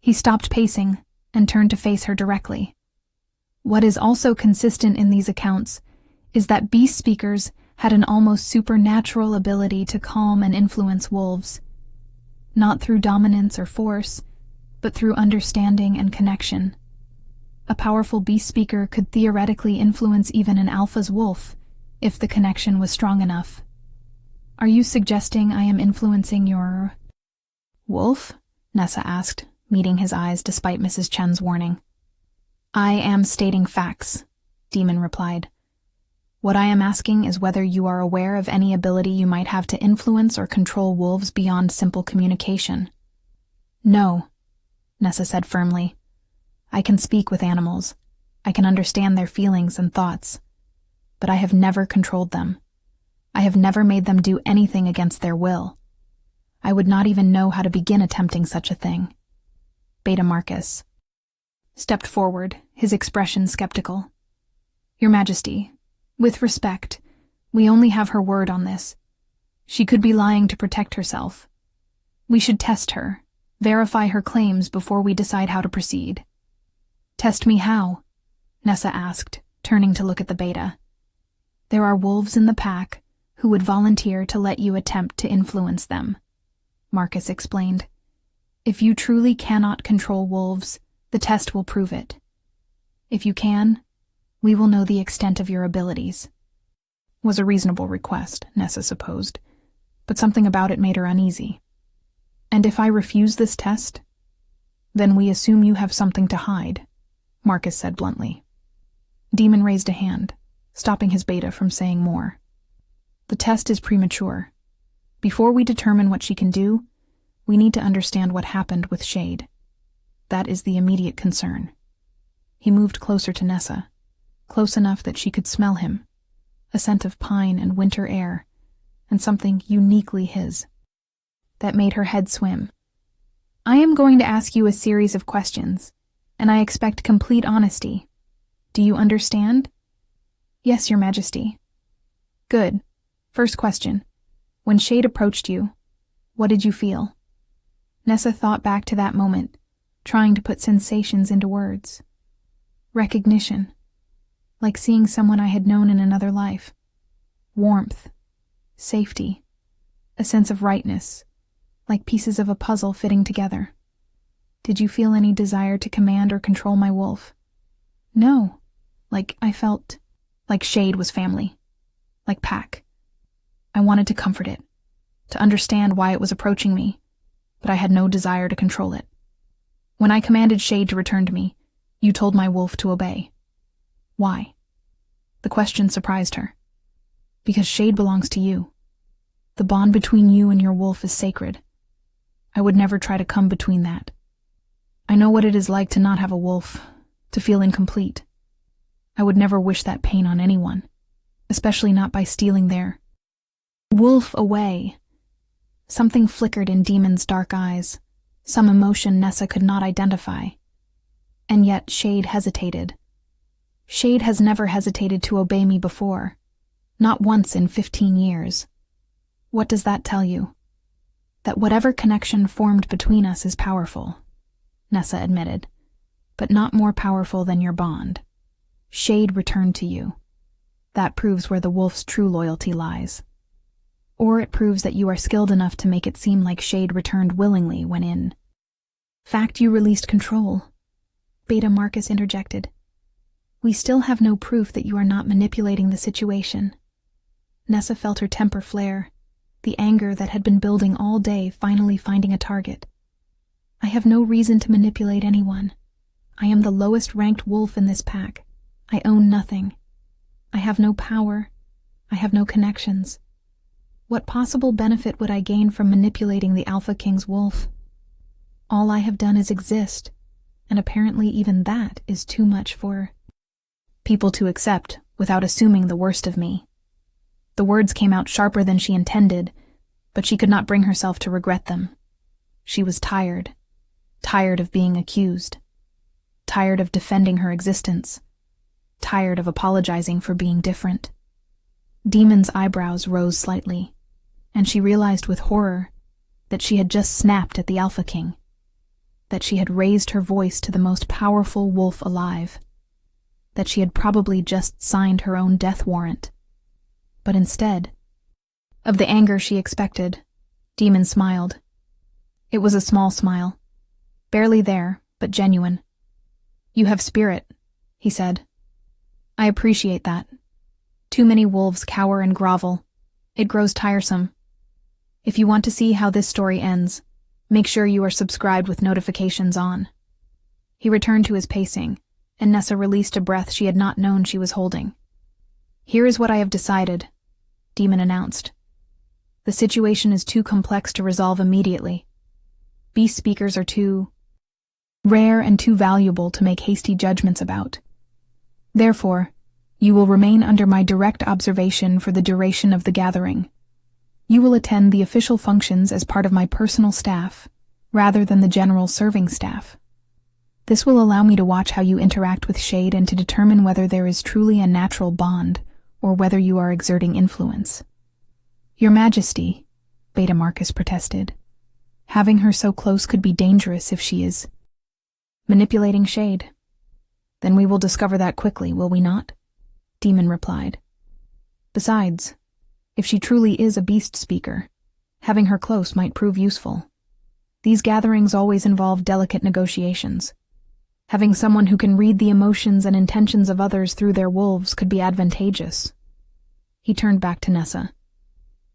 He stopped pacing and turned to face her directly. "What is also consistent in these accounts is that beast speakers had an almost supernatural ability to calm and influence wolves, not through dominance or force, but through understanding and connection. A powerful beast speaker could theoretically influence even an alpha's wolf, if the connection was strong enough." "Are you suggesting I am influencing your wolf?" Nessa asked, meeting his eyes despite Mrs. Chen's warning. "I am stating facts," Demon replied. "What I am asking is whether you are aware of any ability you might have to influence or control wolves beyond simple communication." "No," Nessa said firmly. "I can speak with animals. I can understand their feelings and thoughts. But I have never controlled them. I have never made them do anything against their will. I would not even know how to begin attempting such a thing." Beta Marcus stepped forward, his expression skeptical. "Your Majesty, with respect, we only have her word on this. She could be lying to protect herself. We should test her, verify her claims before we decide how to proceed." "Test me how?" Nessa asked, turning to look at the beta. "There are wolves in the pack who would volunteer to let you attempt to influence them," Marcus explained. "If you truly cannot control wolves, the test will prove it. If you can, we will know the extent of your abilities." Was a reasonable request, Nessa supposed, but something about it made her uneasy. "And if I refuse this test?" "Then we assume you have something to hide," Marcus said bluntly. Demon raised a hand, stopping his beta from saying more. "The test is premature. Before we determine what she can do, we need to understand what happened with Shade. That is the immediate concern." He moved closer to Nessa, close enough that she could smell him, a scent of pine and winter air, and something uniquely his. That made her head swim. I am going to ask you a series of questions, and I expect complete honesty. Do you understand? Yes, Your Majesty. Good. First question. When Shade approached you, what did you feel? Nessa thought back to that moment, trying to put sensations into words. Recognition. Like seeing someone I had known in another life. Warmth. Safety. A sense of rightness, like pieces of a puzzle fitting together. Did you feel any desire to command or control my wolf? No. I felt like Shade was family. Like Pack. I wanted to comfort it, to understand why it was approaching me, but I had no desire to control it. When I commanded Shade to return to me, you told my wolf to obey. Why? The question surprised her. Because Shade belongs to you. The bond between you and your wolf is sacred. I would never try to come between that. I know what it is like to not have a wolf, to feel incomplete. I would never wish that pain on anyone, especially not by stealing their wolf away. Something flickered in Demon's dark eyes, some emotion Nessa could not identify. And yet Shade hesitated. Shade has never hesitated to obey me before, not once in 15 years. What does that tell you? That whatever connection formed between us is powerful, Nessa admitted, but not more powerful than your bond. Shade returned to you. That proves where the wolf's true loyalty lies. Or it proves that you are skilled enough to make it seem like Shade returned willingly when in fact you released control. Beta Marcus interjected. We still have no proof that you are not manipulating the situation. Nessa felt her temper flare, the anger that had been building all day finally finding a target. I have no reason to manipulate anyone. I am the lowest-ranked wolf in this pack. I own nothing. I have no power. I have no connections. What possible benefit would I gain from manipulating the Alpha King's wolf? All I have done is exist, and apparently even that is too much for people to accept without assuming the worst of me. The words came out sharper than she intended, but she could not bring herself to regret them. She was tired of being accused, tired of defending her existence, tired of apologizing for being different. Demon's eyebrows rose slightly, and she realized with horror that she had just snapped at the Alpha King, that she had raised her voice to the most powerful wolf alive, that she had probably just signed her own death warrant. But instead of the anger she expected, Demon smiled. It was a small smile, barely there, but genuine. You have spirit, he said. I appreciate that. Too many wolves cower and grovel. It grows tiresome. If you want to see how this story ends, make sure you are subscribed with notifications on. He returned to his pacing, and Nessa released a breath she had not known she was holding. Here is what I have decided, Demon announced. The situation is too complex to resolve immediately. Beast speakers are too rare and too valuable to make hasty judgments about. Therefore, you will remain under my direct observation for the duration of the gathering. You will attend the official functions as part of my personal staff, rather than the general serving staff. This will allow me to watch how you interact with Shade and to determine whether there is truly a natural bond, or whether you are exerting influence. Your Majesty, Beta Marcus protested. Having her so close could be dangerous if she is manipulating Shade. Then we will discover that quickly, will we not? Demon replied. Besides, if she truly is a beast speaker, having her close might prove useful. These gatherings always involve delicate negotiations. Having someone who can read the emotions and intentions of others through their wolves could be advantageous. He turned back to Nessa.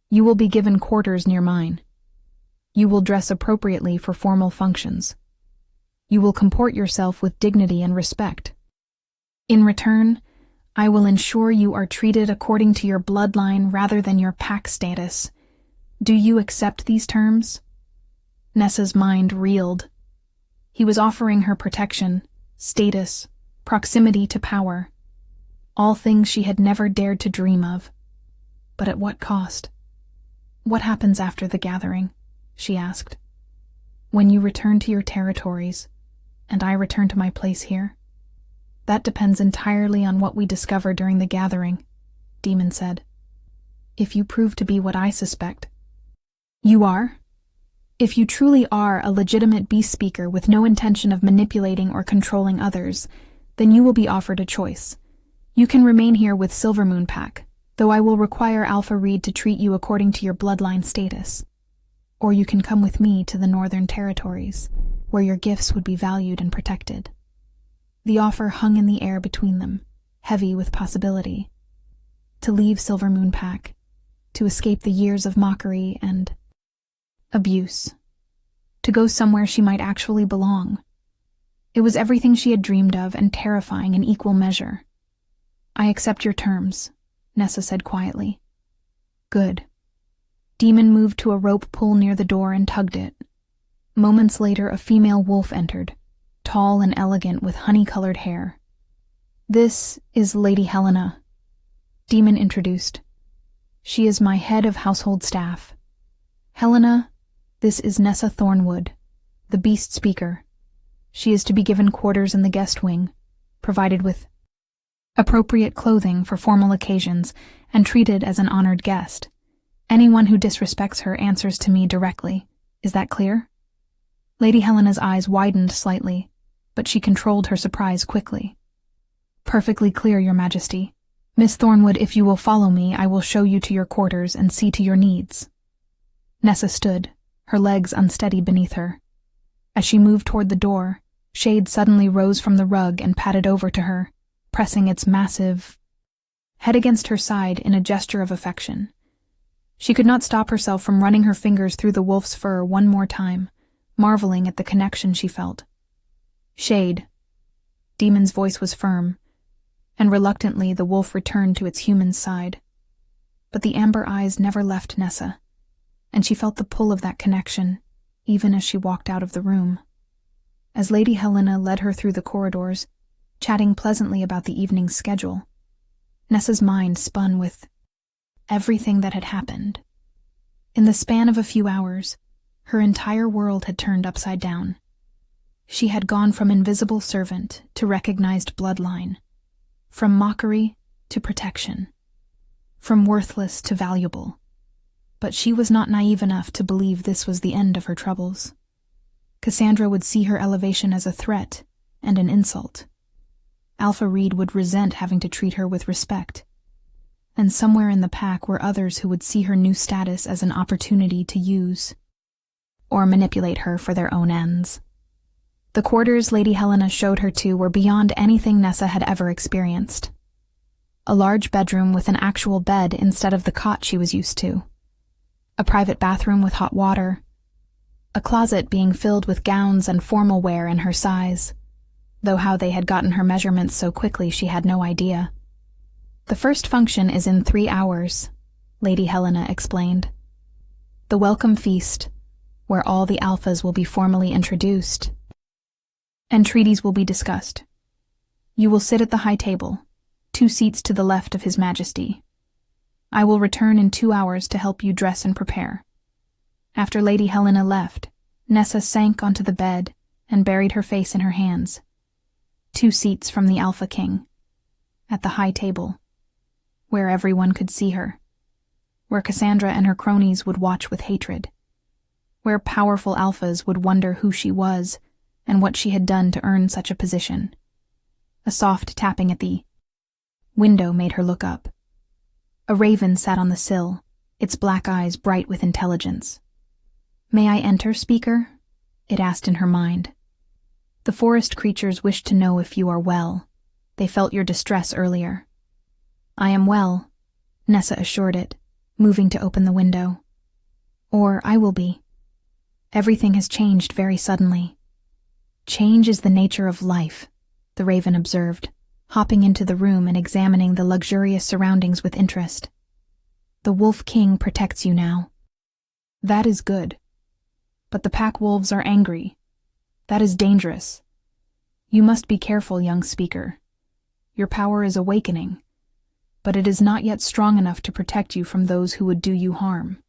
You will be given quarters near mine. You will dress appropriately for formal functions. You will comport yourself with dignity and respect. In return, I will ensure you are treated according to your bloodline rather than your pack status. Do you accept these terms? Nessa's mind reeled. He was offering her protection, status, proximity to power. All things she had never dared to dream of. But at what cost? What happens after the gathering? She asked. When you return to your territories, and I return to my place here? That depends entirely on what we discover during the gathering, Demon said. If you prove to be what I suspect. You are? If you truly are a legitimate beast speaker with no intention of manipulating or controlling others, then you will be offered a choice. You can remain here with Silvermoon Pack, though I will require Alpha Reed to treat you according to your bloodline status. Or you can come with me to the Northern Territories, where your gifts would be valued and protected. The offer hung in the air between them, heavy with possibility. To leave Silvermoon Pack, to escape the years of mockery and abuse, to go somewhere she might actually belong. It was everything she had dreamed of and terrifying in equal measure. I accept your terms, Nessa said quietly. Good. Demon moved to a rope pull near the door and tugged it. Moments later, a female wolf entered, tall and elegant with honey-colored hair. This is Lady Helena, Demon introduced. She is my head of household staff. Helena, this is Nessa Thornwood, the beast speaker. She is to be given quarters in the guest wing, provided with appropriate clothing for formal occasions, and treated as an honored guest. Anyone who disrespects her answers to me directly. Is that clear? Lady Helena's eyes widened slightly, but she controlled her surprise quickly. Perfectly clear, Your Majesty. Miss Thornwood, if you will follow me, I will show you to your quarters and see to your needs. Nessa stood, her legs unsteady beneath her. As she moved toward the door, Shade suddenly rose from the rug and padded over to her, pressing its massive head against her side in a gesture of affection. She could not stop herself from running her fingers through the wolf's fur one more time, marveling at the connection she felt. Shade. Demon's voice was firm, and reluctantly the wolf returned to its human side. But the amber eyes never left Nessa, and she felt the pull of that connection, even as she walked out of the room. As Lady Helena led her through the corridors, chatting pleasantly about the evening's schedule, Nessa's mind spun with everything that had happened. In the span of a few hours, her entire world had turned upside down. She had gone from invisible servant to recognized bloodline, from mockery to protection, from worthless to valuable. But she was not naive enough to believe this was the end of her troubles. Cassandra would see her elevation as a threat and an insult. Alpha Reed would resent having to treat her with respect. And somewhere in the pack were others who would see her new status as an opportunity to use or manipulate her for their own ends. The quarters Lady Helena showed her to were beyond anything Nessa had ever experienced. A large bedroom with an actual bed instead of the cot she was used to. A private bathroom with hot water. A closet being filled with gowns and formal wear in her size, though how they had gotten her measurements so quickly she had no idea. The first function is in 3 hours, Lady Helena explained. The welcome feast, where all the alphas will be formally introduced, and treaties will be discussed. You will sit at the high table, 2 seats to the left of His Majesty. I will return in 2 hours to help you dress and prepare. After Lady Helena left, Nessa sank onto the bed and buried her face in her hands. 2 seats from the Alpha King, at the high table, where everyone could see her, where Cassandra and her cronies would watch with hatred, where powerful alphas would wonder who she was and what she had done to earn such a position. A soft tapping at the window made her look up. A raven sat on the sill, its black eyes bright with intelligence. "May I enter, speaker?" it asked in her mind. "The forest creatures wish to know if you are well. They felt your distress earlier." "I am well," Nessa assured it, moving to open the window. "Or I will be. Everything has changed very suddenly." "Change is the nature of life," the raven observed, hopping into the room and examining the luxurious surroundings with interest. "The Wolf King protects you now." "That is good. But the pack wolves are angry. That is dangerous. You must be careful, young speaker. Your power is awakening, but it is not yet strong enough to protect you from those who would do you harm."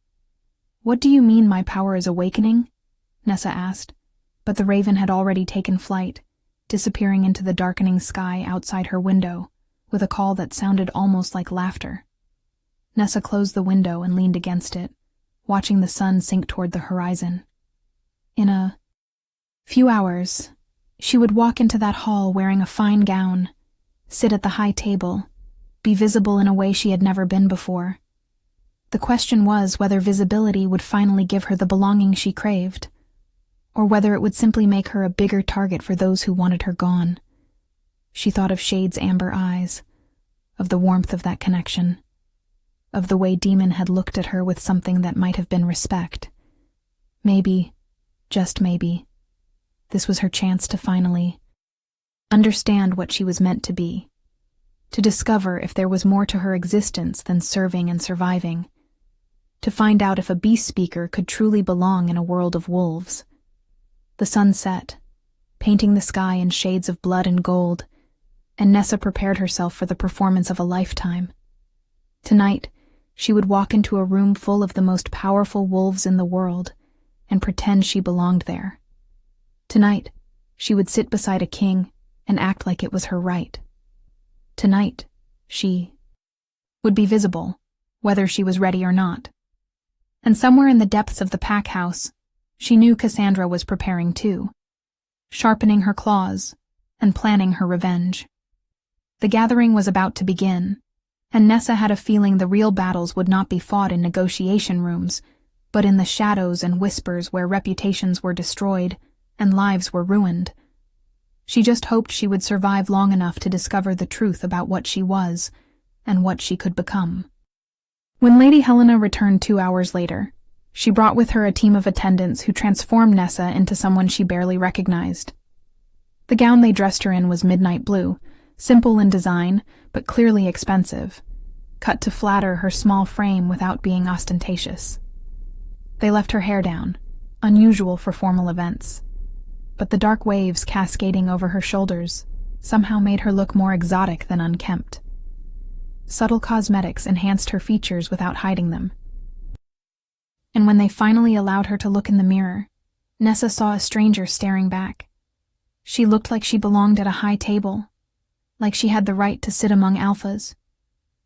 "What do you mean my power is awakening?" Nessa asked, but the raven had already taken flight, disappearing into the darkening sky outside her window, with a call that sounded almost like laughter. Nessa closed the window and leaned against it, watching the sun sink toward the horizon. In a few hours, she would walk into that hall wearing a fine gown, sit at the high table, be visible in a way she had never been before. The question was whether visibility would finally give her the belonging she craved, or whether it would simply make her a bigger target for those who wanted her gone. She thought of Shade's amber eyes, of the warmth of that connection, of the way Demon had looked at her with something that might have been respect. Maybe, just maybe, this was her chance to finally understand what she was meant to be, to discover if there was more to her existence than serving and surviving, to find out if a beast speaker could truly belong in a world of wolves. The sun set, painting the sky in shades of blood and gold, and Nessa prepared herself for the performance of a lifetime. Tonight, she would walk into a room full of the most powerful wolves in the world and pretend she belonged there. Tonight, she would sit beside a king and act like it was her right. Tonight, she would be visible, whether she was ready or not. And somewhere in the depths of the pack house, she knew Cassandra was preparing too, sharpening her claws and planning her revenge. The gathering was about to begin, and Nessa had a feeling the real battles would not be fought in negotiation rooms, but in the shadows and whispers where reputations were destroyed and lives were ruined. She just hoped she would survive long enough to discover the truth about what she was and what she could become. When Lady Helena returned 2 hours later, she brought with her a team of attendants who transformed Nessa into someone she barely recognized. The gown they dressed her in was midnight blue, simple in design, but clearly expensive, cut to flatter her small frame without being ostentatious. They left her hair down, unusual for formal events, but the dark waves cascading over her shoulders somehow made her look more exotic than unkempt. Subtle cosmetics enhanced her features without hiding them. And when they finally allowed her to look in the mirror, Nessa saw a stranger staring back. She looked like she belonged at a high table, like she had the right to sit among alphas,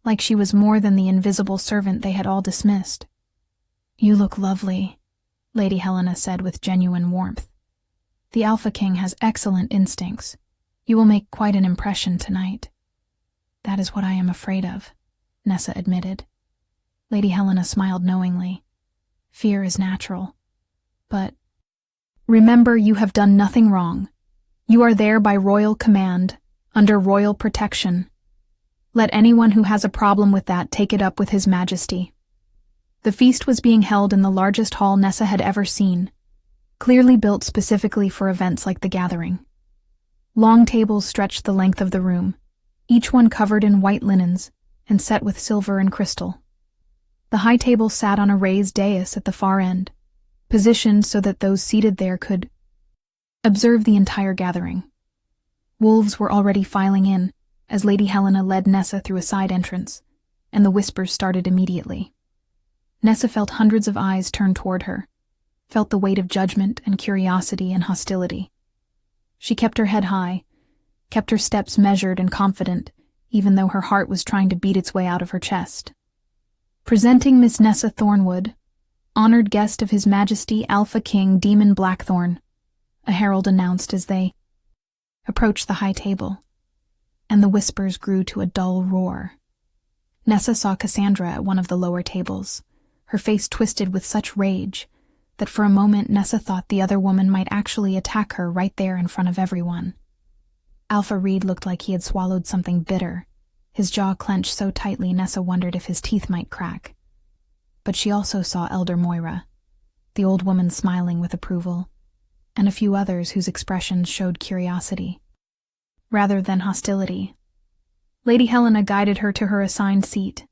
like she was more than the invisible servant they had all dismissed. "You look lovely," Lady Helena said with genuine warmth. "The Alpha King has excellent instincts. You will make quite an impression tonight." "That is what I am afraid of," Nessa admitted. Lady Helena smiled knowingly. "Fear is natural. But remember, you have done nothing wrong. You are there by royal command, under royal protection. Let anyone who has a problem with that take it up with His Majesty." The feast was being held in the largest hall Nessa had ever seen, clearly built specifically for events like the gathering. Long tables stretched the length of the room, each one covered in white linens and set with silver and crystal. The high table sat on a raised dais at the far end, positioned so that those seated there could observe the entire gathering. Wolves were already filing in as Lady Helena led Nessa through a side entrance, and the whispers started immediately. Nessa felt hundreds of eyes turned toward her, felt the weight of judgment and curiosity and hostility. She kept her head high, kept her steps measured and confident, even though her heart was trying to beat its way out of her chest. "Presenting Miss Nessa Thornwood, honored guest of His Majesty Alpha King Demon Blackthorn," a herald announced as they approached the high table, and the whispers grew to a dull roar. Nessa saw Cassandra at one of the lower tables, her face twisted with such rage that for a moment Nessa thought the other woman might actually attack her right there in front of everyone. Alpha Reed looked like he had swallowed something bitter, his jaw clenched so tightly Nessa wondered if his teeth might crack. But she also saw Elder Moira, the old woman smiling with approval, and a few others whose expressions showed curiosity, rather than hostility. Lady Helena guided her to her assigned seat,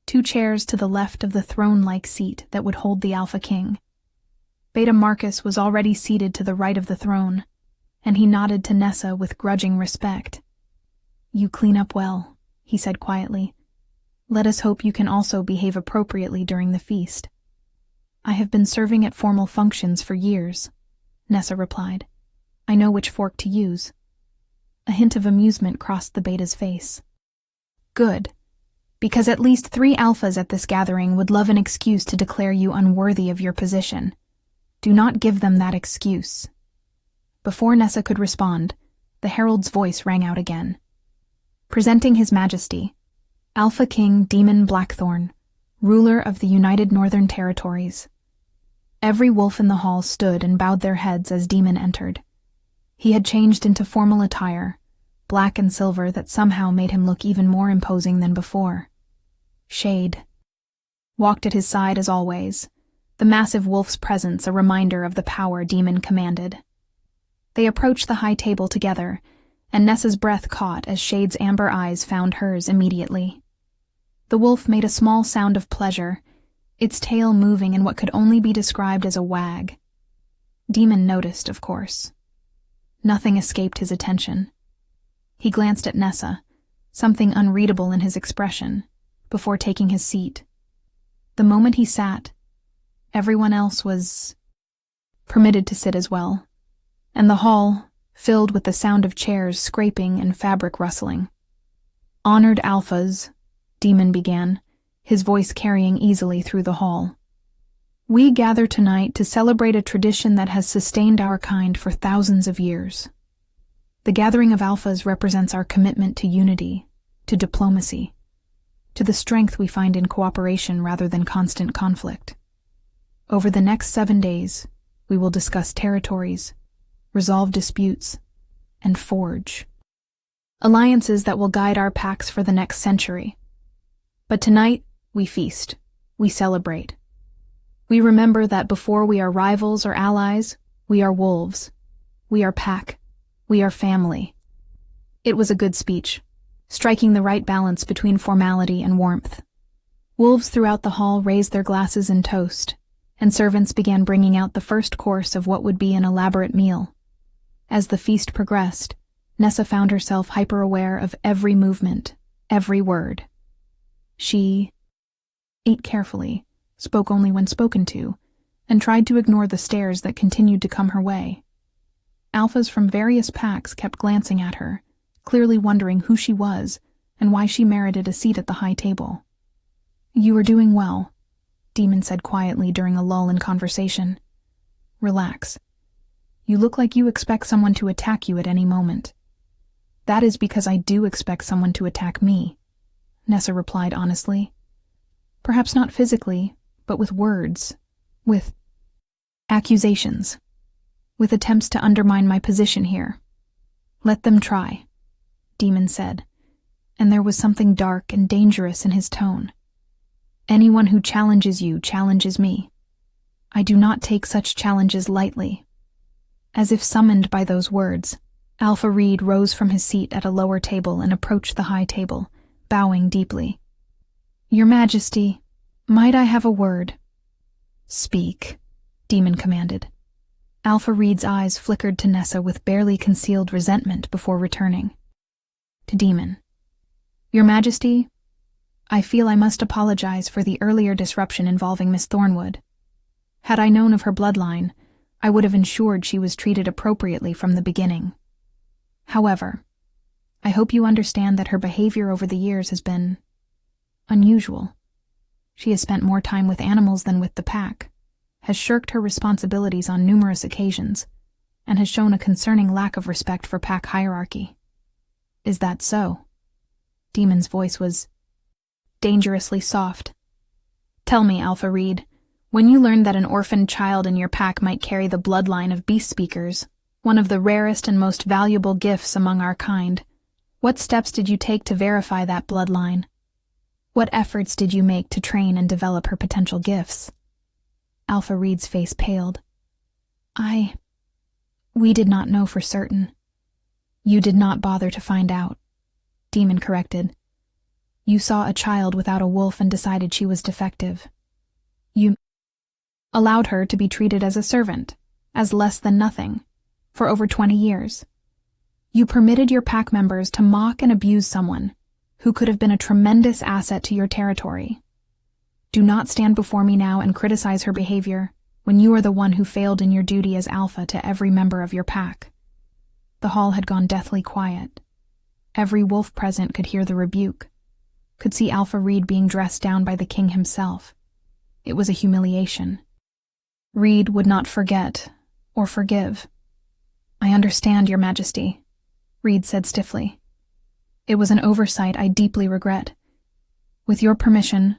2 chairs to the left of the throne-like seat that would hold the Alpha King. Beta Marcus was already seated to the right of the throne, and he nodded to Nessa with grudging respect. "You clean up well," he said quietly. "Let us hope you can also behave appropriately during the feast. I have been serving at formal functions for years, Nessa replied. I know which fork to use. A hint of amusement crossed the beta's face. Good, because at least 3 alphas at this gathering would love an excuse to declare you unworthy of your position. Do not give them that excuse. Before Nessa could respond, the herald's voice rang out again. Presenting His Majesty, Alpha King Demon Blackthorn, ruler of the United Northern Territories. Every wolf in the hall stood and bowed their heads as Demon entered. He had changed into formal attire, black and silver, that somehow made him look even more imposing than before. Shade walked at his side as always, the massive wolf's presence a reminder of the power Demon commanded. They approached the high table together, and Nessa's breath caught as Shade's amber eyes found hers immediately. The wolf made a small sound of pleasure, its tail moving in what could only be described as a wag. Demon noticed, of course. Nothing escaped his attention. He glanced at Nessa, something unreadable in his expression, before taking his seat. The moment he sat, everyone else was permitted to sit as well, and the hall filled with the sound of chairs scraping and fabric rustling. Honored alphas, Demon began, his voice carrying easily through the hall. We gather tonight to celebrate a tradition that has sustained our kind for thousands of years. The gathering of alphas represents our commitment to unity, to diplomacy, to the strength we find in cooperation rather than constant conflict. Over the next 7 days, we will discuss territories, resolve disputes, and forge alliances that will guide our packs for the next century. But tonight, we feast, we celebrate. We remember that before we are rivals or allies, we are wolves. We are pack. We are family. It was a good speech, striking the right balance between formality and warmth. Wolves throughout the hall raised their glasses in toast, and servants began bringing out the first course of what would be an elaborate meal. As the feast progressed, Nessa found herself hyper-aware of every movement, every word. She ate carefully, spoke only when spoken to, and tried to ignore the stares that continued to come her way. Alphas from various packs kept glancing at her, clearly wondering who she was and why she merited a seat at the high table. You are doing well, Demon said quietly during a lull in conversation. Relax. You look like you expect someone to attack you at any moment. That is because I do expect someone to attack me, Nessa replied honestly. Perhaps not physically, but with words, with accusations, with attempts to undermine my position here. Let them try, Demon said, and there was something dark and dangerous in his tone. Anyone who challenges you challenges me. I do not take such challenges lightly. As if summoned by those words, Alpha Reed rose from his seat at a lower table and approached the high table, bowing deeply. Your Majesty, might I have a word? Speak, Demon commanded. Alpha Reed's eyes flickered to Nessa with barely concealed resentment before returning. To Demon. Your Majesty, I feel I must apologize for the earlier disruption involving Miss Thornwood. Had I known of her bloodline, I would have ensured she was treated appropriately from the beginning. However, I hope you understand that her behavior over the years has been unusual. She has spent more time with animals than with the pack, has shirked her responsibilities on numerous occasions, and has shown a concerning lack of respect for pack hierarchy. Is that so? Demon's voice was dangerously soft. Tell me, Alpha Reed, when you learned that an orphaned child in your pack might carry the bloodline of beast speakers, one of the rarest and most valuable gifts among our kind, what steps did you take to verify that bloodline? What efforts did you make to train and develop her potential gifts? Alpha Reed's face paled. We did not know for certain. You did not bother to find out, Demon corrected. You saw a child without a wolf and decided she was defective. You allowed her to be treated as a servant, as less than nothing, for over 20 years. You permitted your pack members to mock and abuse someone who could have been a tremendous asset to your territory. Do not stand before me now and criticize her behavior when you are the one who failed in your duty as alpha to every member of your pack. The hall had gone deathly quiet. Every wolf present could hear the rebuke, could see Alpha Reed being dressed down by the king himself. It was a humiliation. Reed would not forget or forgive. "I understand, Your Majesty," Reed said stiffly. "It was an oversight I deeply regret. With your permission,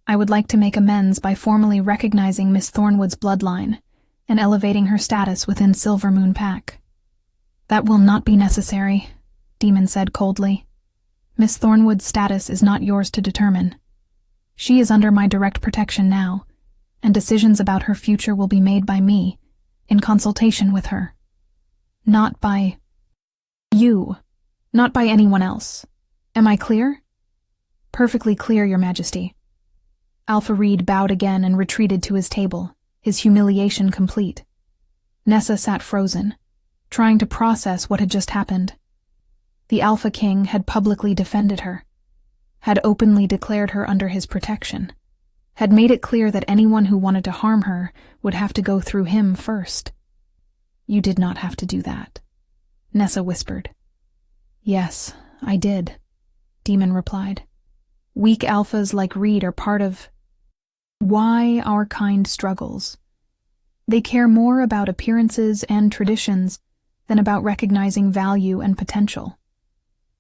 I would like to make amends by formally recognizing Miss Thornwood's bloodline and elevating her status within Silvermoon Pack." "That will not be necessary," Demon said coldly. "Miss Thornwood's status is not yours to determine. She is under my direct protection now, and decisions about her future will be made by me, in consultation with her. Not by you, not by anyone else. Am I clear?" "Perfectly clear, Your Majesty." Alpha Reed bowed again and retreated to his table, his humiliation complete. Nessa sat frozen, trying to process what had just happened. The Alpha King had publicly defended her, had openly declared her under his protection, had made it clear that anyone who wanted to harm her would have to go through him first. "You did not have to do that," Nessa whispered. "Yes, I did," Demon replied. "Weak alphas like Reed are part of why our kind struggles. They care more about appearances and traditions than about recognizing value and potential.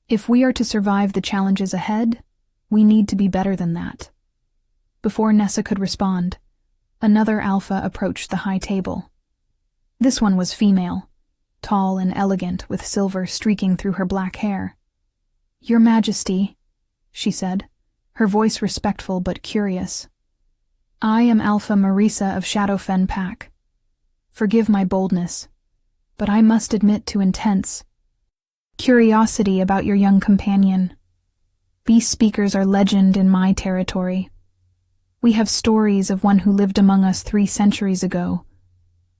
If we are to survive the challenges ahead, we need to be better than that." Before Nessa could respond, another alpha approached the high table. This one was female, tall and elegant with silver streaking through her black hair. "Your Majesty," she said, her voice respectful but curious. "I am Alpha Marisa of Shadowfen Pack. Forgive my boldness, but I must admit to intense curiosity about your young companion. Beast speakers are legend in my territory. We have stories of one who lived among us 3 centuries ago,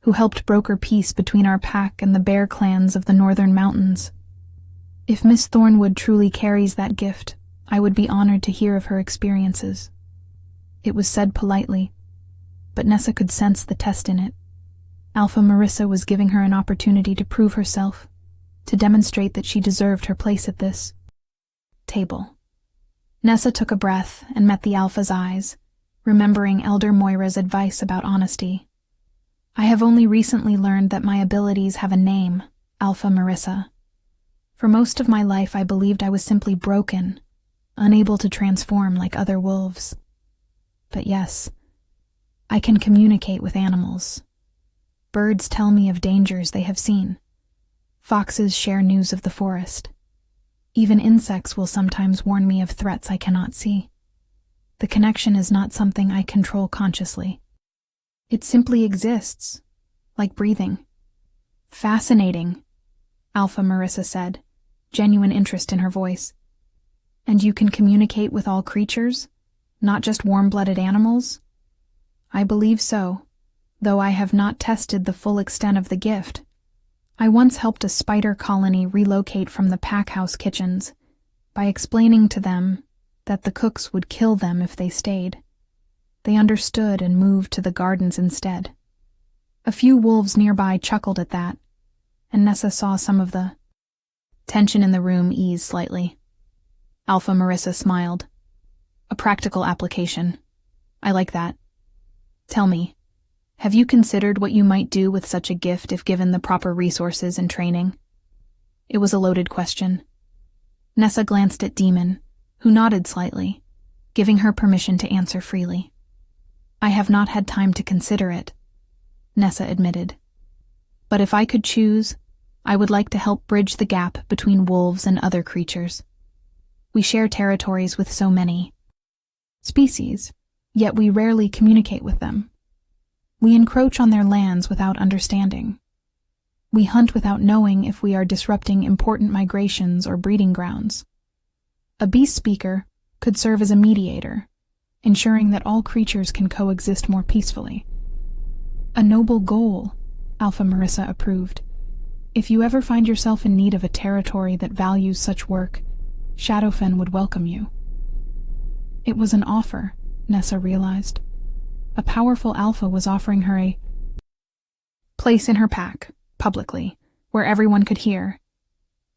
who helped broker peace between our pack and the bear clans of the northern mountains. If Miss Thornwood truly carries that gift, I would be honored to hear of her experiences." It was said politely, but Nessa could sense the test in it. Alpha Marisa was giving her an opportunity to prove herself, to demonstrate that she deserved her place at this table. Nessa took a breath and met the Alpha's eyes, remembering Elder Moira's advice about honesty. "I have only recently learned that my abilities have a name, Alpha Marisa. For most of my life I believed I was simply broken, unable to transform like other wolves. But yes, I can communicate with animals. Birds tell me of dangers they have seen. Foxes share news of the forest. Even insects will sometimes warn me of threats I cannot see. The connection is not something I control consciously. It simply exists, like breathing." "Fascinating," Alpha Marisa said, genuine interest in her voice. "And you can communicate with all creatures, not just warm-blooded animals?" "I believe so, though I have not tested the full extent of the gift. I once helped a spider colony relocate from the packhouse kitchens by explaining to them that the cooks would kill them if they stayed. They understood and moved to the gardens instead. A few wolves nearby chuckled at that, and Nessa saw some of the tension in the room ease slightly. Alpha Marisa smiled. "A practical application. I like that. Tell me, have you considered what you might do with such a gift if given the proper resources and training?" It was a loaded question. Nessa glanced at Demon, who nodded slightly, giving her permission to answer freely. "I have not had time to consider it," Nessa admitted. "But if I could choose, I would like to help bridge the gap between wolves and other creatures. We share territories with so many species, yet we rarely communicate with them. We encroach on their lands without understanding. We hunt without knowing if we are disrupting important migrations or breeding grounds. A beast speaker could serve as a mediator, ensuring that all creatures can coexist more peacefully." "A noble goal," Alpha Marisa approved. "If you ever find yourself in need of a territory that values such work, Shadowfen would welcome you." It was an offer, Nessa realized. A powerful alpha was offering her a place in her pack, publicly, where everyone could hear.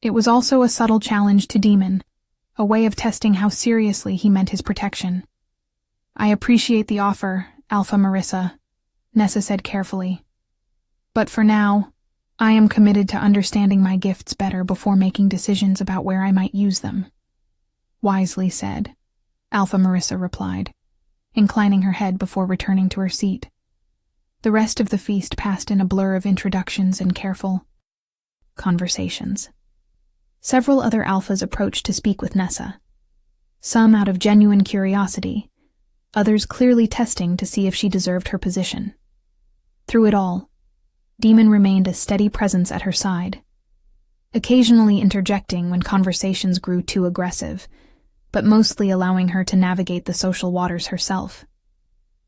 It was also a subtle challenge to Demon, a way of testing how seriously he meant his protection. "I appreciate the offer, Alpha Marissa," Nessa said carefully. "But for now, I am committed to understanding my gifts better before making decisions about where I might use them." "Wisely said," Alpha Marissa replied, inclining her head before returning to her seat. The rest of the feast passed in a blur of introductions and careful conversations. Several other alphas approached to speak with Nessa, some out of genuine curiosity, others clearly testing to see if she deserved her position. Through it all, Demon remained a steady presence at her side, occasionally interjecting when conversations grew too aggressive, but mostly allowing her to navigate the social waters herself.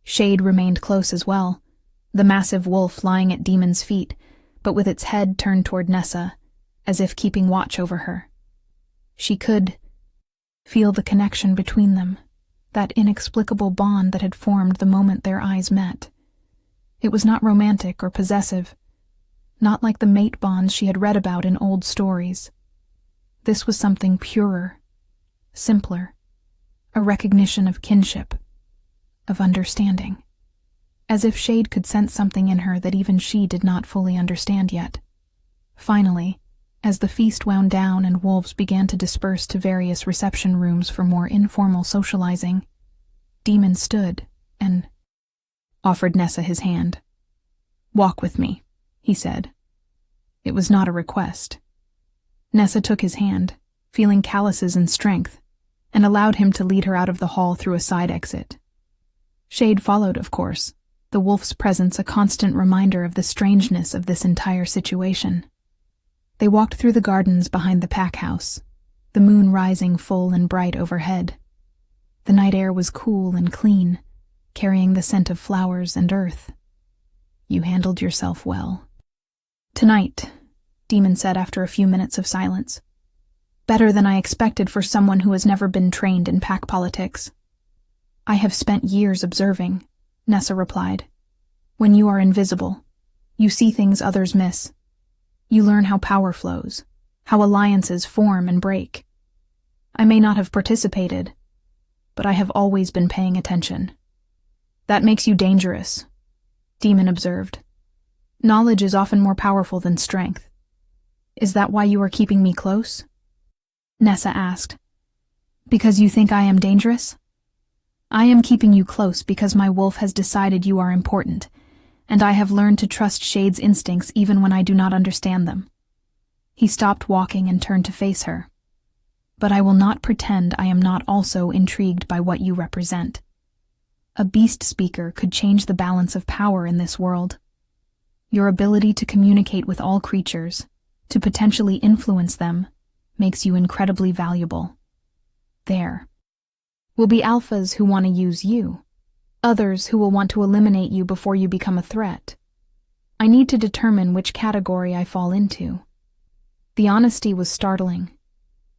Shade remained close as well, the massive wolf lying at Demon's feet, but with its head turned toward Nessa, as if keeping watch over her. She could feel the connection between them, that inexplicable bond that had formed the moment their eyes met. It was not romantic or possessive, not like the mate bonds she had read about in old stories. This was something purer, simpler, a recognition of kinship, of understanding, as if Shade could sense something in her that even she did not fully understand yet. Finally, as the feast wound down and wolves began to disperse to various reception rooms for more informal socializing, Demon stood and offered Nessa his hand. "Walk with me," he said. It was not a request. Nessa took his hand, feeling calluses and strength, and allowed him to lead her out of the hall through a side exit. Shade followed, of course, the wolf's presence a constant reminder of the strangeness of this entire situation. They walked through the gardens behind the pack house, the moon rising full and bright overhead. The night air was cool and clean, carrying the scent of flowers and earth. "You handled yourself well." "Tonight," Demon said after a few minutes of silence. "Better than I expected for someone who has never been trained in pack politics." "I have spent years observing," Nessa replied. "When you are invisible, you see things others miss. You learn how power flows, how alliances form and break. I may not have participated, but I have always been paying attention." "That makes you dangerous," Demon observed. "Knowledge is often more powerful than strength." "Is that why you are keeping me close?" Nessa asked. "Because you think I am dangerous?" "I am keeping you close because my wolf has decided you are important, and I have learned to trust Shade's instincts even when I do not understand them." He stopped walking and turned to face her. "But I will not pretend I am not also intrigued by what you represent. A beast speaker could change the balance of power in this world. Your ability to communicate with all creatures, to potentially influence them, makes you incredibly valuable. There will be alphas who want to use you, others who will want to eliminate you before you become a threat. I need to determine which category I fall into." The honesty was startling.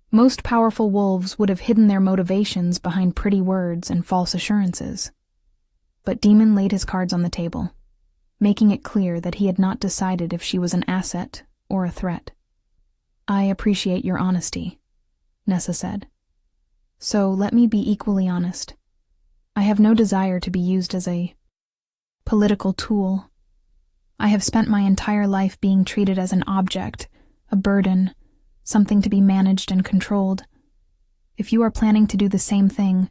Most powerful wolves would have hidden their motivations behind pretty words and false assurances. But Demon laid his cards on the table, making it clear that he had not decided if she was an asset or a threat. "I appreciate your honesty," Nessa said. "So let me be equally honest. I have no desire to be used as a political tool. I have spent my entire life being treated as an object, a burden, something to be managed and controlled. If you are planning to do the same thing,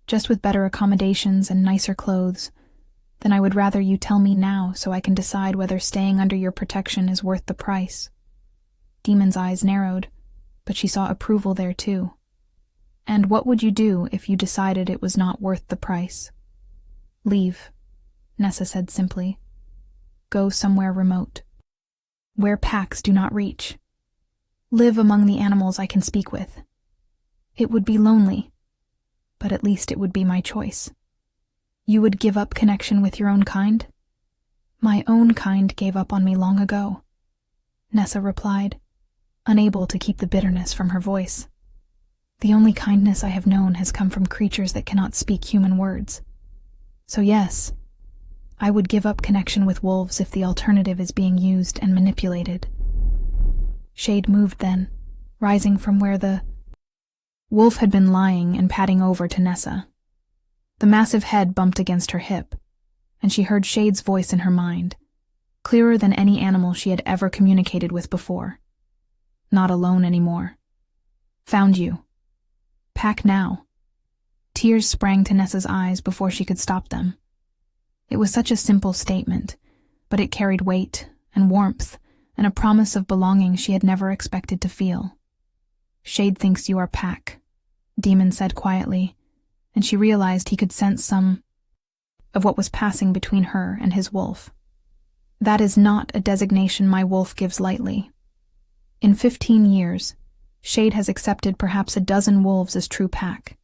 just with better accommodations and nicer clothes, then I would rather you tell me now so I can decide whether staying under your protection is worth the price." Demon's eyes narrowed, but she saw approval there too. "And what would you do if you decided it was not worth the price?" "Leave," Nessa said simply. "Go somewhere remote, where packs do not reach. Live among the animals I can speak with. It would be lonely, but at least it would be my choice." "You would give up connection with your own kind?" "My own kind gave up on me long ago," Nessa replied, unable to keep the bitterness from her voice. "The only kindness I have known has come from creatures that cannot speak human words. So yes, I would give up connection with wolves if the alternative is being used and manipulated. Shade moved then, rising from where the wolf had been lying and padding over to Nessa. The massive head bumped against her hip, and she heard Shade's voice in her mind, clearer than any animal she had ever communicated with before. Not alone anymore. Found you. Pack now. Tears sprang to Nessa's eyes before she could stop them. It was such a simple statement, but it carried weight and warmth and a promise of belonging she had never expected to feel. Shade thinks you are Pack, Demon said quietly, and she realized he could sense some of what was passing between her and his wolf. That is not a designation my wolf gives lightly. In 15 years, Shade has accepted perhaps a dozen wolves as true Pack.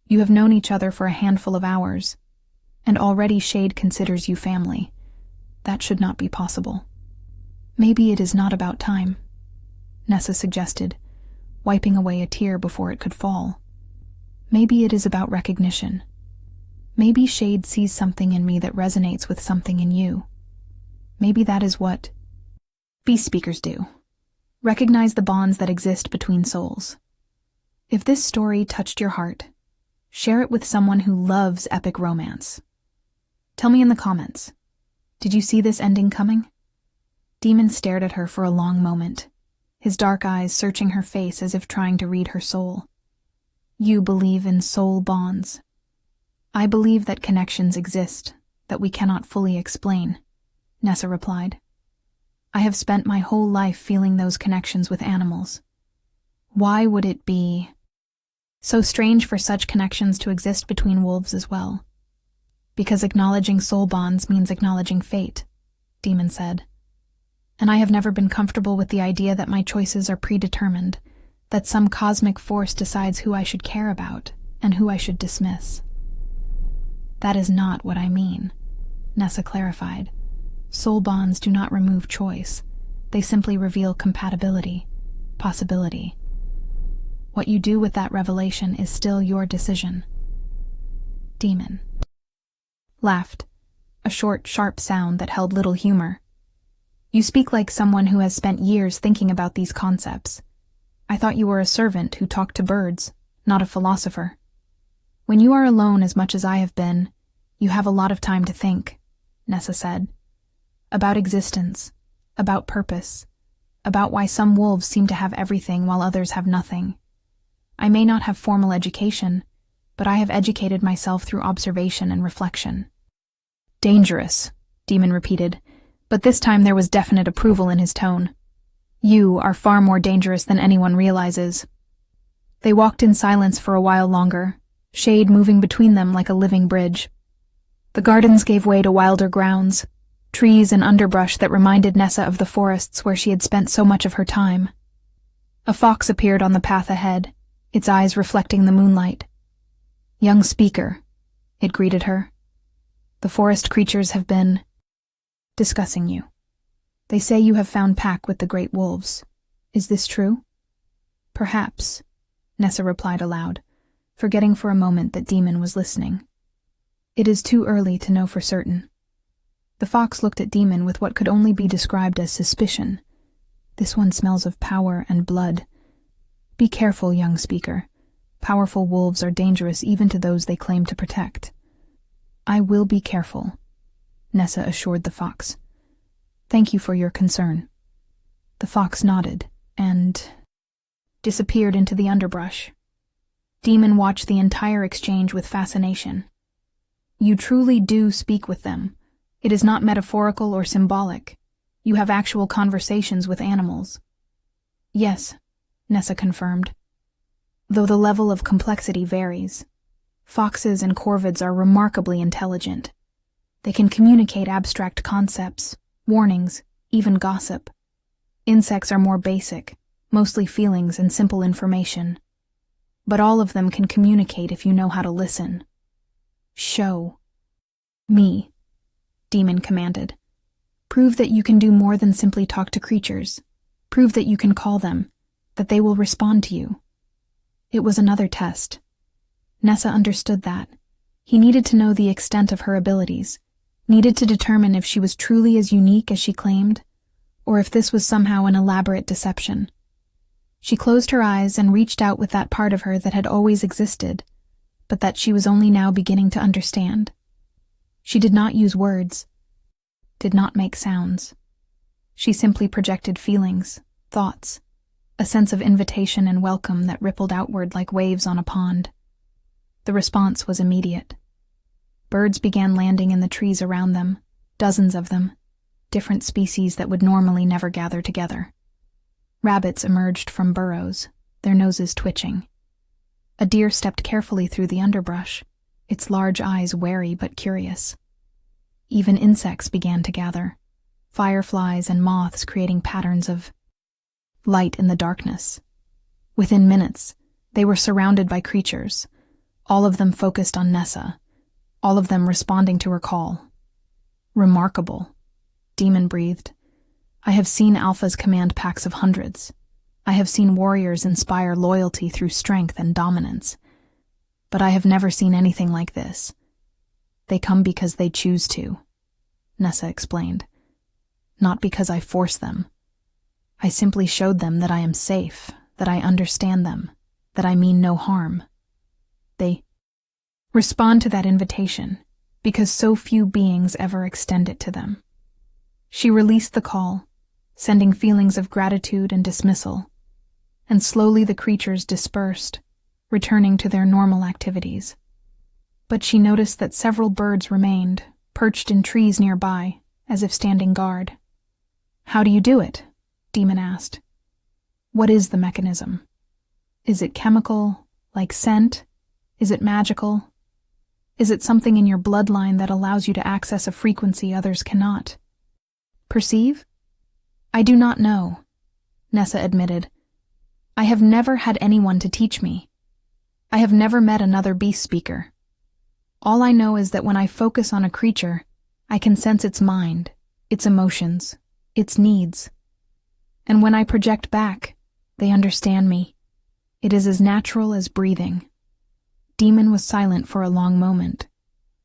You have known each other for a handful of hours, and already Shade considers you family. That should not be possible. Maybe it is not about time, Nessa suggested, wiping away a tear before it could fall. Maybe it is about recognition. Maybe Shade sees something in me that resonates with something in you. Maybe that is what Beast Speakers do. Recognize the bonds that exist between souls. If this story touched your heart, share it with someone who loves epic romance. Tell me in the comments, did you see this ending coming? Demon stared at her for a long moment, his dark eyes searching her face as if trying to read her soul. You believe in soul bonds. I believe that connections exist, that we cannot fully explain, Nessa replied. I have spent my whole life feeling those connections with animals. Why would it be so strange for such connections to exist between wolves as well? Because acknowledging soul bonds means acknowledging fate, Demon said. And I have never been comfortable with the idea that my choices are predetermined, that some cosmic force decides who I should care about and who I should dismiss. That is not what I mean, Nessa clarified. Soul bonds do not remove choice. They simply reveal compatibility, possibility. What you do with that revelation is still your decision. Demon laughed, a short, sharp sound that held little humor. You speak like someone who has spent years thinking about these concepts. I thought you were a servant who talked to birds, not a philosopher. When you are alone as much as I have been, you have a lot of time to think, Nessa said. About existence, about purpose, about why some wolves seem to have everything while others have nothing. I may not have formal education, but I have educated myself through observation and reflection. Dangerous, Demon repeated, but this time there was definite approval in his tone. You are far more dangerous than anyone realizes. They walked in silence for a while longer, Shade moving between them like a living bridge. The gardens gave way to wilder grounds, trees and underbrush that reminded Nessa of the forests where she had spent so much of her time. A fox appeared on the path ahead, its eyes reflecting the moonlight. Young Speaker, it greeted her. The forest creatures have been discussing you. They say you have found Pack with the great wolves. Is this true? Perhaps, Nessa replied aloud, forgetting for a moment that Demon was listening. It is too early to know for certain. The fox looked at Demon with what could only be described as suspicion. This one smells of power and blood. Be careful, young Speaker. Powerful wolves are dangerous even to those they claim to protect. I will be careful, Nessa assured the fox. Thank you for your concern. The fox nodded and disappeared into the underbrush. Demon watched the entire exchange with fascination. You truly do speak with them. It is not metaphorical or symbolic. You have actual conversations with animals. Yes, Nessa confirmed. Though the level of complexity varies. Foxes and corvids are remarkably intelligent. They can communicate abstract concepts, warnings, even gossip. Insects are more basic, mostly feelings and simple information. But all of them can communicate if you know how to listen. Show me, Demon commanded. Prove that you can do more than simply talk to creatures. Prove that you can call them, that they will respond to you. It was another test. Nessa understood that. He needed to know the extent of her abilities. needed to determine if she was truly as unique as she claimed, or if this was somehow an elaborate deception. She closed her eyes and reached out with that part of her that had always existed, but that she was only now beginning to understand. She did not use words, did not make sounds. She simply projected feelings, thoughts, a sense of invitation and welcome that rippled outward like waves on a pond. The response was immediate. Birds began landing in the trees around them, dozens of them, different species that would normally never gather together. Rabbits emerged from burrows, their noses twitching. A deer stepped carefully through the underbrush, its large eyes wary but curious. Even insects began to gather, fireflies and moths creating patterns of light in the darkness. Within minutes, they were surrounded by creatures, all of them focused on Nessa, all of them responding to her call. Remarkable, Demon breathed. I have seen alphas command packs of hundreds. I have seen warriors inspire loyalty through strength and dominance. But I have never seen anything like this. They come because they choose to, Nessa explained. Not because I force them. I simply showed them that I am safe, that I understand them, that I mean no harm. They respond to that invitation because so few beings ever extend it to them. She released the call, sending feelings of gratitude and dismissal, and slowly the creatures dispersed, returning to their normal activities. But she noticed that several birds remained, perched in trees nearby, as if standing guard. How do you do it? Demon asked. What is the mechanism? Is it chemical, like scent? Is it magical? Is it something in your bloodline that allows you to access a frequency others cannot? Perceive? I do not know, Nessa admitted. I have never had anyone to teach me. I have never met another beast speaker. All I know is that when I focus on a creature, I can sense its mind, its emotions, its needs. And when I project back, they understand me. It is as natural as breathing. Demon was silent for a long moment,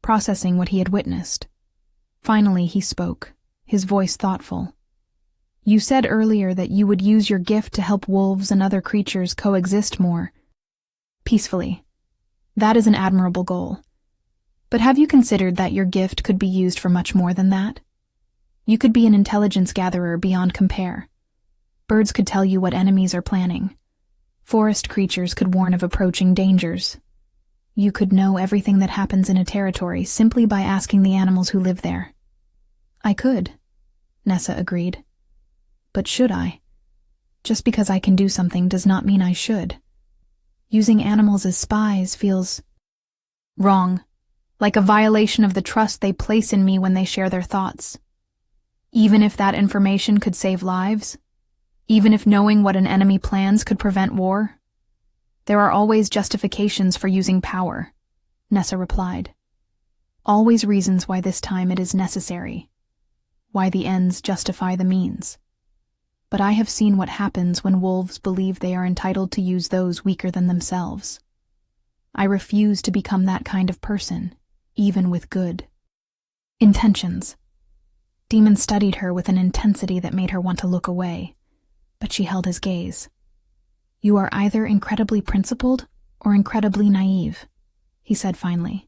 processing what he had witnessed. Finally, he spoke, his voice thoughtful. You said earlier that you would use your gift to help wolves and other creatures coexist more peacefully. That is an admirable goal. But have you considered that your gift could be used for much more than that? You could be an intelligence gatherer beyond compare. Birds could tell you what enemies are planning. Forest creatures could warn of approaching dangers. You could know everything that happens in a territory simply by asking the animals who live there. I could, Nessa agreed. But should I? Just because I can do something does not mean I should. Using animals as spies feels wrong, like a violation of the trust they place in me when they share their thoughts. Even if that information could save lives, even if knowing what an enemy plans could prevent war, there are always justifications for using power, Nessa replied. Always reasons why this time it is necessary, why the ends justify the means. But I have seen what happens when wolves believe they are entitled to use those weaker than themselves. I refuse to become that kind of person, even with good intentions. Demon studied her with an intensity that made her want to look away, but she held his gaze. You are either incredibly principled or incredibly naive, he said finally.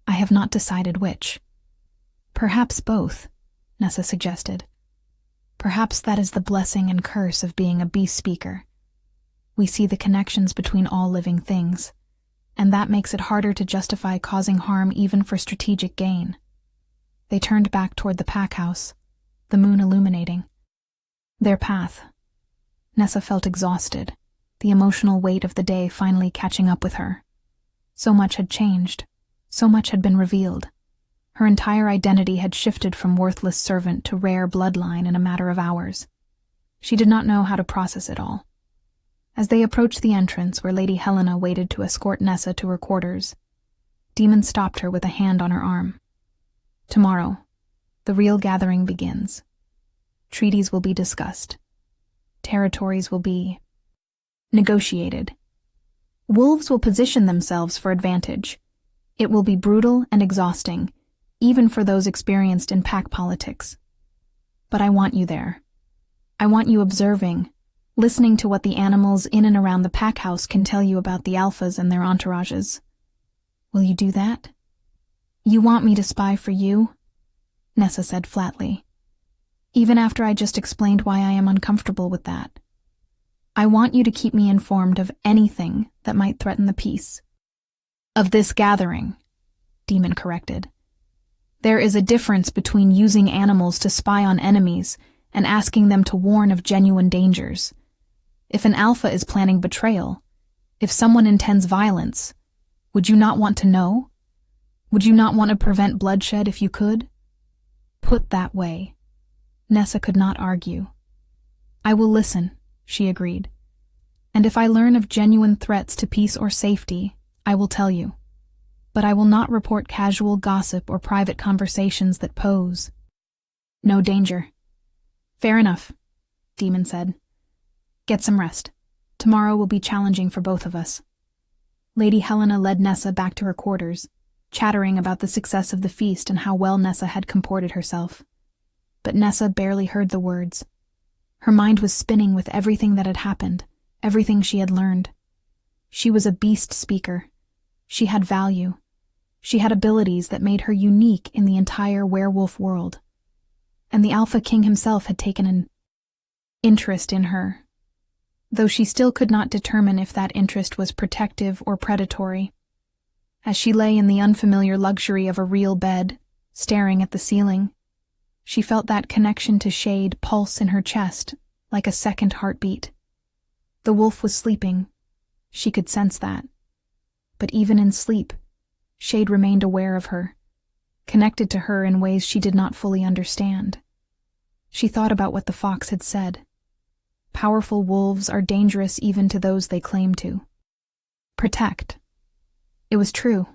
I have not decided which. Perhaps both, Nessa suggested. Perhaps that is the blessing and curse of being a beast speaker. We see the connections between all living things, and that makes it harder to justify causing harm even for strategic gain. They turned back toward the pack house, the moon illuminating their path. Nessa felt exhausted, the emotional weight of the day finally catching up with her. So much had changed, so much had been revealed. Her entire identity had shifted from worthless servant to rare bloodline in a matter of hours. She did not know how to process it all. As they approached the entrance where Lady Helena waited to escort Nessa to her quarters, Demon stopped her with a hand on her arm. Tomorrow, the real gathering begins. Treaties will be discussed. Territories will be negotiated. Wolves will position themselves for advantage. It will be brutal and exhausting, even for those experienced in pack politics. But I want you there. I want you observing, listening to what the animals in and around the pack house can tell you about the alphas and their entourages. Will you do that? You want me to spy for you? Nessa said flatly. Even after I just explained why I am uncomfortable with that. I want you to keep me informed of anything that might threaten the peace. Of this gathering, Demon corrected. There is a difference between using animals to spy on enemies and asking them to warn of genuine dangers. If an alpha is planning betrayal, if someone intends violence, would you not want to know? Would you not want to prevent bloodshed if you could? Put that way, Nessa could not argue. I will listen, she agreed. And if I learn of genuine threats to peace or safety, I will tell you. But I will not report casual gossip or private conversations that pose no danger. Fair enough, Demon said. Get some rest. Tomorrow will be challenging for both of us. Lady Helena led Nessa back to her quarters, chattering about the success of the feast and how well Nessa had comported herself. But Nessa barely heard the words. Her mind was spinning with everything that had happened, everything she had learned. She was a beast speaker. She had value. She had abilities that made her unique in the entire werewolf world. And the Alpha King himself had taken an interest in her, though she still could not determine if that interest was protective or predatory. As she lay in the unfamiliar luxury of a real bed, staring at the ceiling, she felt that connection to Shade pulse in her chest like a second heartbeat. The wolf was sleeping. She could sense that. But even in sleep, Shade remained aware of her, connected to her in ways she did not fully understand. She thought about what the fox had said. Powerful wolves are dangerous even to those they claim to protect. It was true.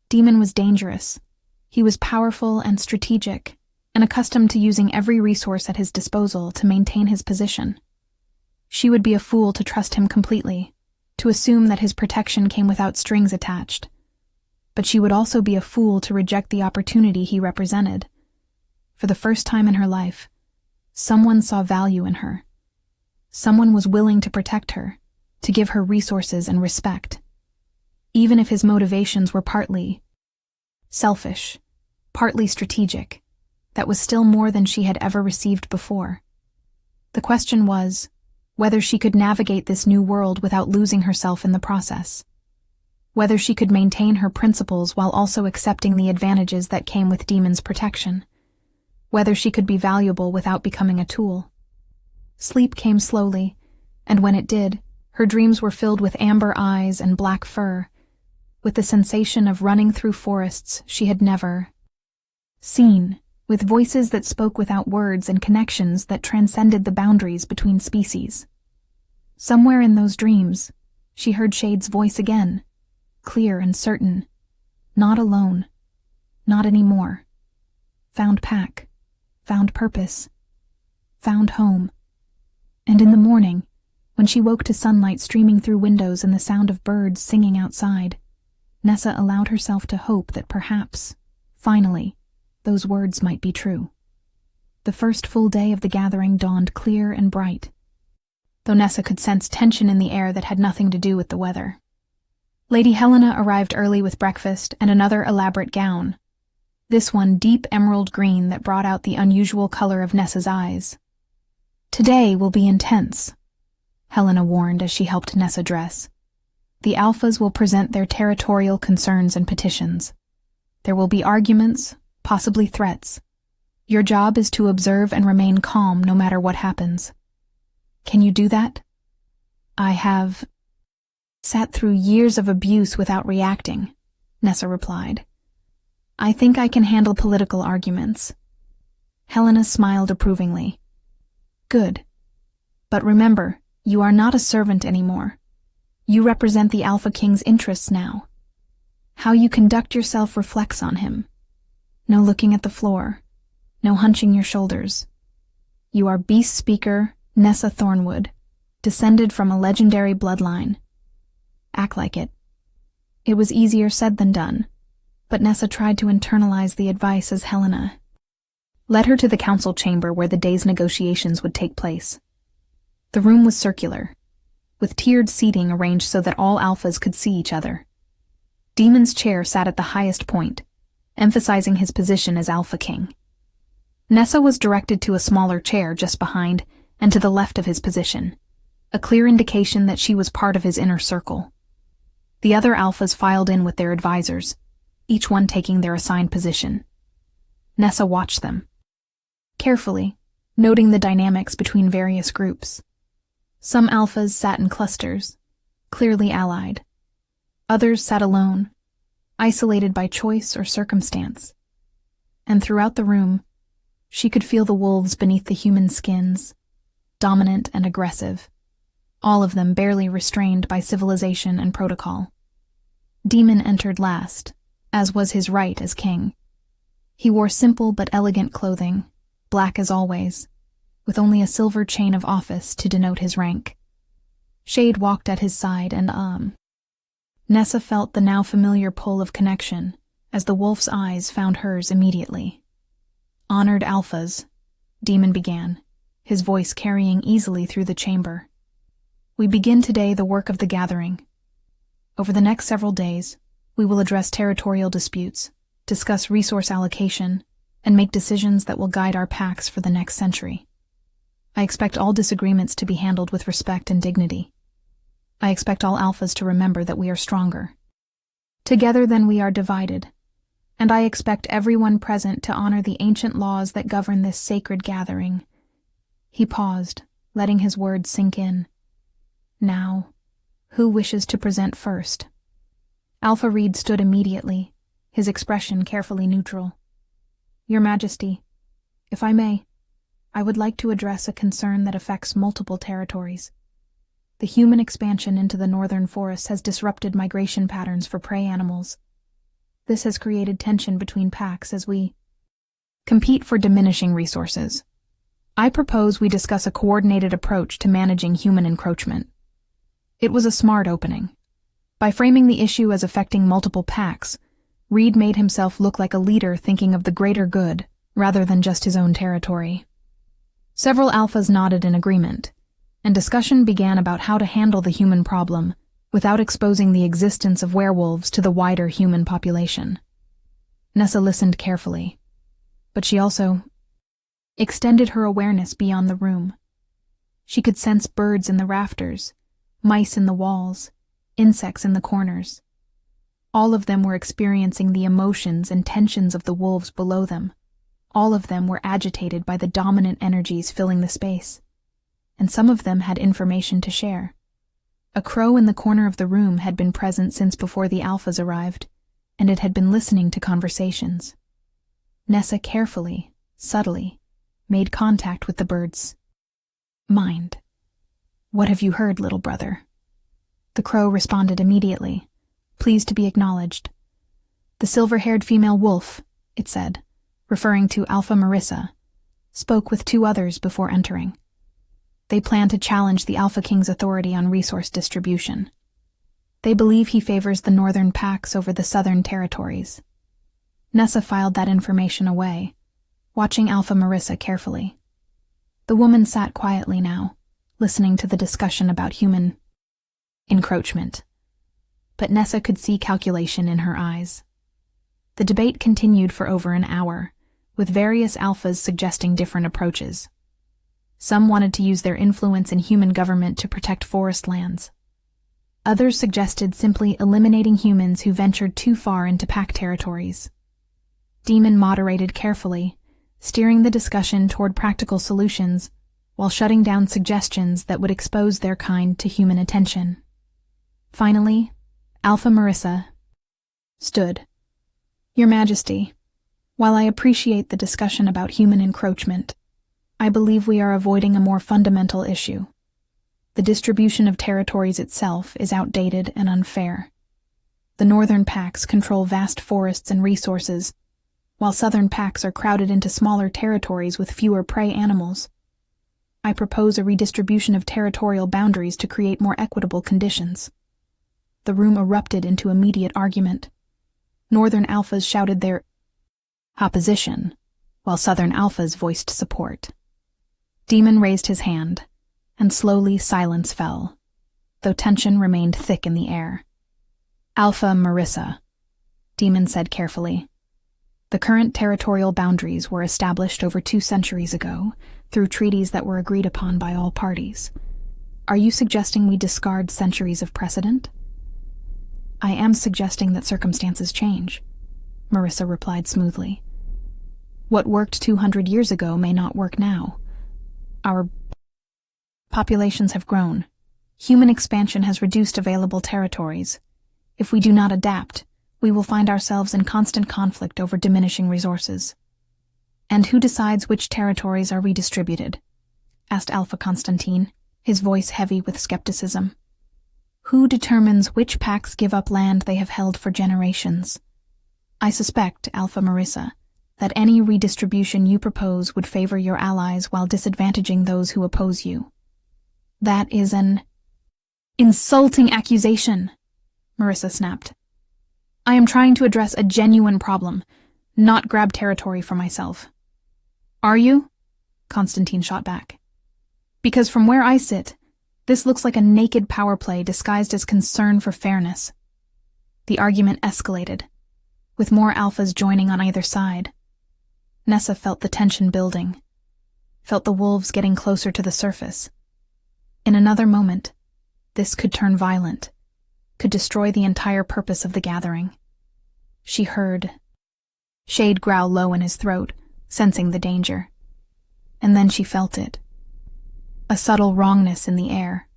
Demon was dangerous. He was powerful and strategic, and accustomed to using every resource at his disposal to maintain his position. She would be a fool to trust him completely, to assume that his protection came without strings attached. But she would also be a fool to reject the opportunity he represented. For the first time in her life, someone saw value in her. Someone was willing to protect her, to give her resources and respect. Even if his motivations were partly selfish, partly strategic, that was still more than she had ever received before. The question was whether she could navigate this new world without losing herself in the process. Whether she could maintain her principles while also accepting the advantages that came with Demon's protection. Whether she could be valuable without becoming a tool. Sleep came slowly, and when it did, her dreams were filled with amber eyes and black fur, with the sensation of running through forests she had never seen, with voices that spoke without words and connections that transcended the boundaries between species. Somewhere in those dreams, she heard Shade's voice again, clear and certain. Not alone. Not anymore. Found pack. Found purpose. Found home. And in the morning, when she woke to sunlight streaming through windows and the sound of birds singing outside, Nessa allowed herself to hope that perhaps, finally, those words might be true. The first full day of the gathering dawned clear and bright, though Nessa could sense tension in the air that had nothing to do with the weather. Lady Helena arrived early with breakfast and another elaborate gown, this one deep emerald green that brought out the unusual color of Nessa's eyes. Today will be intense, Helena warned as she helped Nessa dress. The Alphas will present their territorial concerns and petitions. There will be arguments, possibly threats. Your job is to observe and remain calm no matter what happens. Can you do that? I have sat through years of abuse without reacting, Nessa replied. I think I can handle political arguments. Helena smiled approvingly. Good. But remember, you are not a servant anymore. You represent the Alpha King's interests now. How you conduct yourself reflects on him. No looking at the floor. No hunching your shoulders. You are Beast Speaker Nessa Thornwood, descended from a legendary bloodline. Act like it. It was easier said than done, but Nessa tried to internalize the advice as Helena led her to the council chamber where the day's negotiations would take place. The room was circular, with tiered seating arranged so that all alphas could see each other. Demon's chair sat at the highest point, emphasizing his position as Alpha King. Nessa was directed to a smaller chair just behind and to the left of his position, a clear indication that she was part of his inner circle. The other alphas filed in with their advisors, each one taking their assigned position. Nessa watched them carefully, noting the dynamics between various groups. Some alphas sat in clusters, clearly allied. Others sat alone, isolated by choice or circumstance. And throughout the room, she could feel the wolves beneath the human skins, dominant and aggressive, all of them barely restrained by civilization and protocol. Demon entered last, as was his right as king. He wore simple but elegant clothing, black as always, with only a silver chain of office to denote his rank. Shade walked at his side and Nessa felt the now familiar pull of connection as the wolf's eyes found hers immediately. Honored alphas, Demon began, his voice carrying easily through the chamber. We begin today the work of the gathering. Over the next several days, we will address territorial disputes, discuss resource allocation, and make decisions that will guide our packs for the next century. I expect all disagreements to be handled with respect and dignity. I expect all alphas to remember that we are stronger together than we are divided, and I expect everyone present to honor the ancient laws that govern this sacred gathering. He paused, letting his words sink in. Now, who wishes to present first? Alpha Reed stood immediately, his expression carefully neutral. Your Majesty, if I may, I would like to address a concern that affects multiple territories. The human expansion into the northern forests has disrupted migration patterns for prey animals. This has created tension between packs as we compete for diminishing resources. I propose we discuss a coordinated approach to managing human encroachment. It was a smart opening. By framing the issue as affecting multiple packs, Reed made himself look like a leader thinking of the greater good, rather than just his own territory. Several alphas nodded in agreement, and discussion began about how to handle the human problem without exposing the existence of werewolves to the wider human population. Nessa listened carefully, but she also extended her awareness beyond the room. She could sense birds in the rafters, mice in the walls, insects in the corners. All of them were experiencing the emotions and tensions of the wolves below them. All of them were agitated by the dominant energies filling the space. And some of them had information to share. A crow in the corner of the room had been present since before the alphas arrived, and it had been listening to conversations. Nessa carefully, subtly, made contact with the bird's mind. What have you heard, little brother? The crow responded immediately, pleased to be acknowledged. The silver-haired female wolf, it said, referring to Alpha Marissa, spoke with two others before entering. They plan to challenge the Alpha King's authority on resource distribution. They believe he favors the northern packs over the southern territories. Nessa filed that information away, watching Alpha Marissa carefully. The woman sat quietly now, listening to the discussion about human encroachment. But Nessa could see calculation in her eyes. The debate continued for over an hour, with various alphas suggesting different approaches. Some wanted to use their influence in human government to protect forest lands. Others suggested simply eliminating humans who ventured too far into pack territories. Demon moderated carefully, steering the discussion toward practical solutions, while shutting down suggestions that would expose their kind to human attention. Finally, Alpha Marissa stood. Your Majesty, while I appreciate the discussion about human encroachment, I believe we are avoiding a more fundamental issue. The distribution of territories itself is outdated and unfair. The northern packs control vast forests and resources, while southern packs are crowded into smaller territories with fewer prey animals. I propose a redistribution of territorial boundaries to create more equitable conditions. The room erupted into immediate argument. Northern alphas shouted their opposition, while Southern alphas voiced support. Demon raised his hand, and slowly silence fell, though tension remained thick in the air. Alpha Marissa, Demon said carefully. The current territorial boundaries were established over 2 centuries ago through treaties that were agreed upon by all parties. Are you suggesting we discard centuries of precedent? I am suggesting that circumstances change, Marissa replied smoothly. What worked 200 years ago may not work now. Our populations have grown. Human expansion has reduced available territories. If we do not adapt, we will find ourselves in constant conflict over diminishing resources. And who decides which territories are redistributed? Asked Alpha Constantine, his voice heavy with skepticism. Who determines which packs give up land they have held for generations? I suspect, Alpha Marissa, that any redistribution you propose would favor your allies while disadvantaging those who oppose you. That is an insulting accusation, Marissa snapped. I am trying to address a genuine problem, not grab territory for myself. Are you? Constantine shot back. Because from where I sit, this looks like a naked power play disguised as concern for fairness. The argument escalated, with more alphas joining on either side. Nessa felt the tension building, felt the wolves getting closer to the surface. In another moment, this could turn violent, could destroy the entire purpose of the gathering. She heard Shade growl low in his throat, sensing the danger. And then she felt it. A subtle wrongness in the air,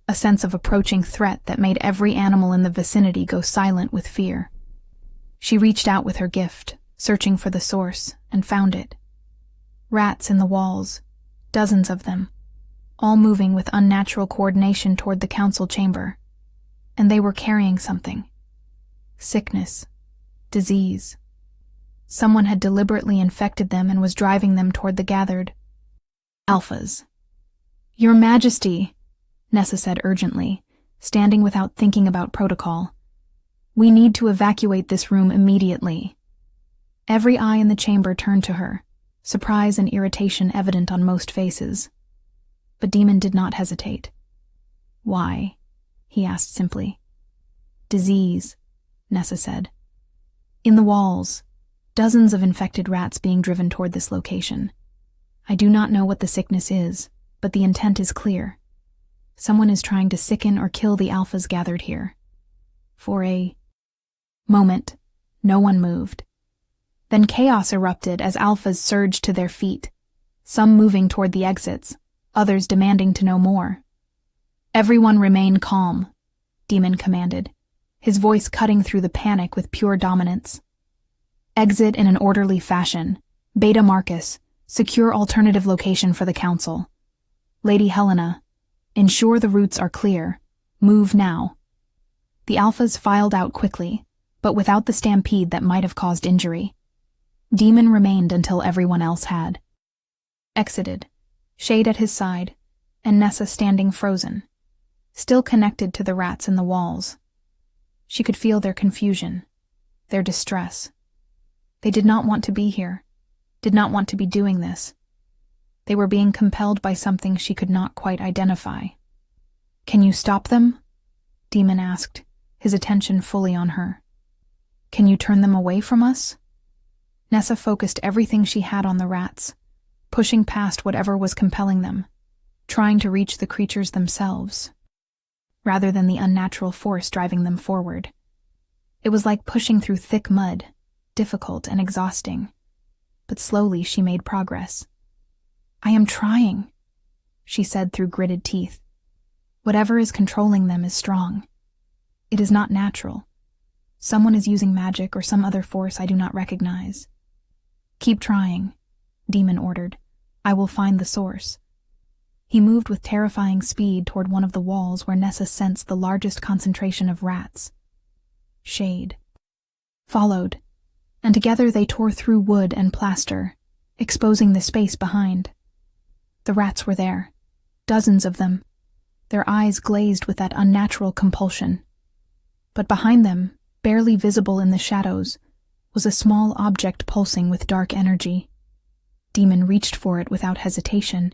a sense of approaching threat that made every animal in the vicinity go silent with fear. She reached out with her gift, searching for the source, and found it. Rats in the walls, dozens of them, all moving with unnatural coordination toward the council chamber. And they were carrying something. Sickness. Disease. Someone had deliberately infected them and was driving them toward the gathered alphas. Your Majesty, Nessa said urgently, standing without thinking about protocol. We need to evacuate this room immediately. Every eye in the chamber turned to her, surprise and irritation evident on most faces. But Demon did not hesitate. Why? He asked simply. Disease, Nessa said. In the walls, dozens of infected rats being driven toward this location. I do not know what the sickness is, but the intent is clear. Someone is trying to sicken or kill the alphas gathered here. For a moment, no one moved. Then chaos erupted as alphas surged to their feet, some moving toward the exits, others demanding to know more. Everyone remain calm, Demon commanded, his voice cutting through the panic with pure dominance. Exit in an orderly fashion. Beta Marcus, secure alternative location for the council. Lady Helena, ensure the routes are clear. Move now. The alphas filed out quickly, but without the stampede that might have caused injury. Demon remained until everyone else had. Exited, Shade at his side, and Nessa standing frozen, still connected to the rats in the walls. She could feel their confusion, their distress. They did not want to be here, did not want to be doing this. They were being compelled by something she could not quite identify. Can you stop them? Demon asked, his attention fully on her. Can you turn them away from us? Nessa focused everything she had on the rats, pushing past whatever was compelling them, trying to reach the creatures themselves, rather than the unnatural force driving them forward. It was like pushing through thick mud, difficult and exhausting, but slowly she made progress. I am trying, she said through gritted teeth. Whatever is controlling them is strong. It is not natural. Someone is using magic or some other force I do not recognize. Keep trying, Demon ordered. I will find the source. He moved with terrifying speed toward one of the walls where Nessa sensed the largest concentration of rats. Shade followed, and together they tore through wood and plaster, exposing the space behind. The rats were there, dozens of them, their eyes glazed with that unnatural compulsion. But behind them, Barely visible in the shadows was a small object pulsing with dark energy. Demon reached for it without hesitation,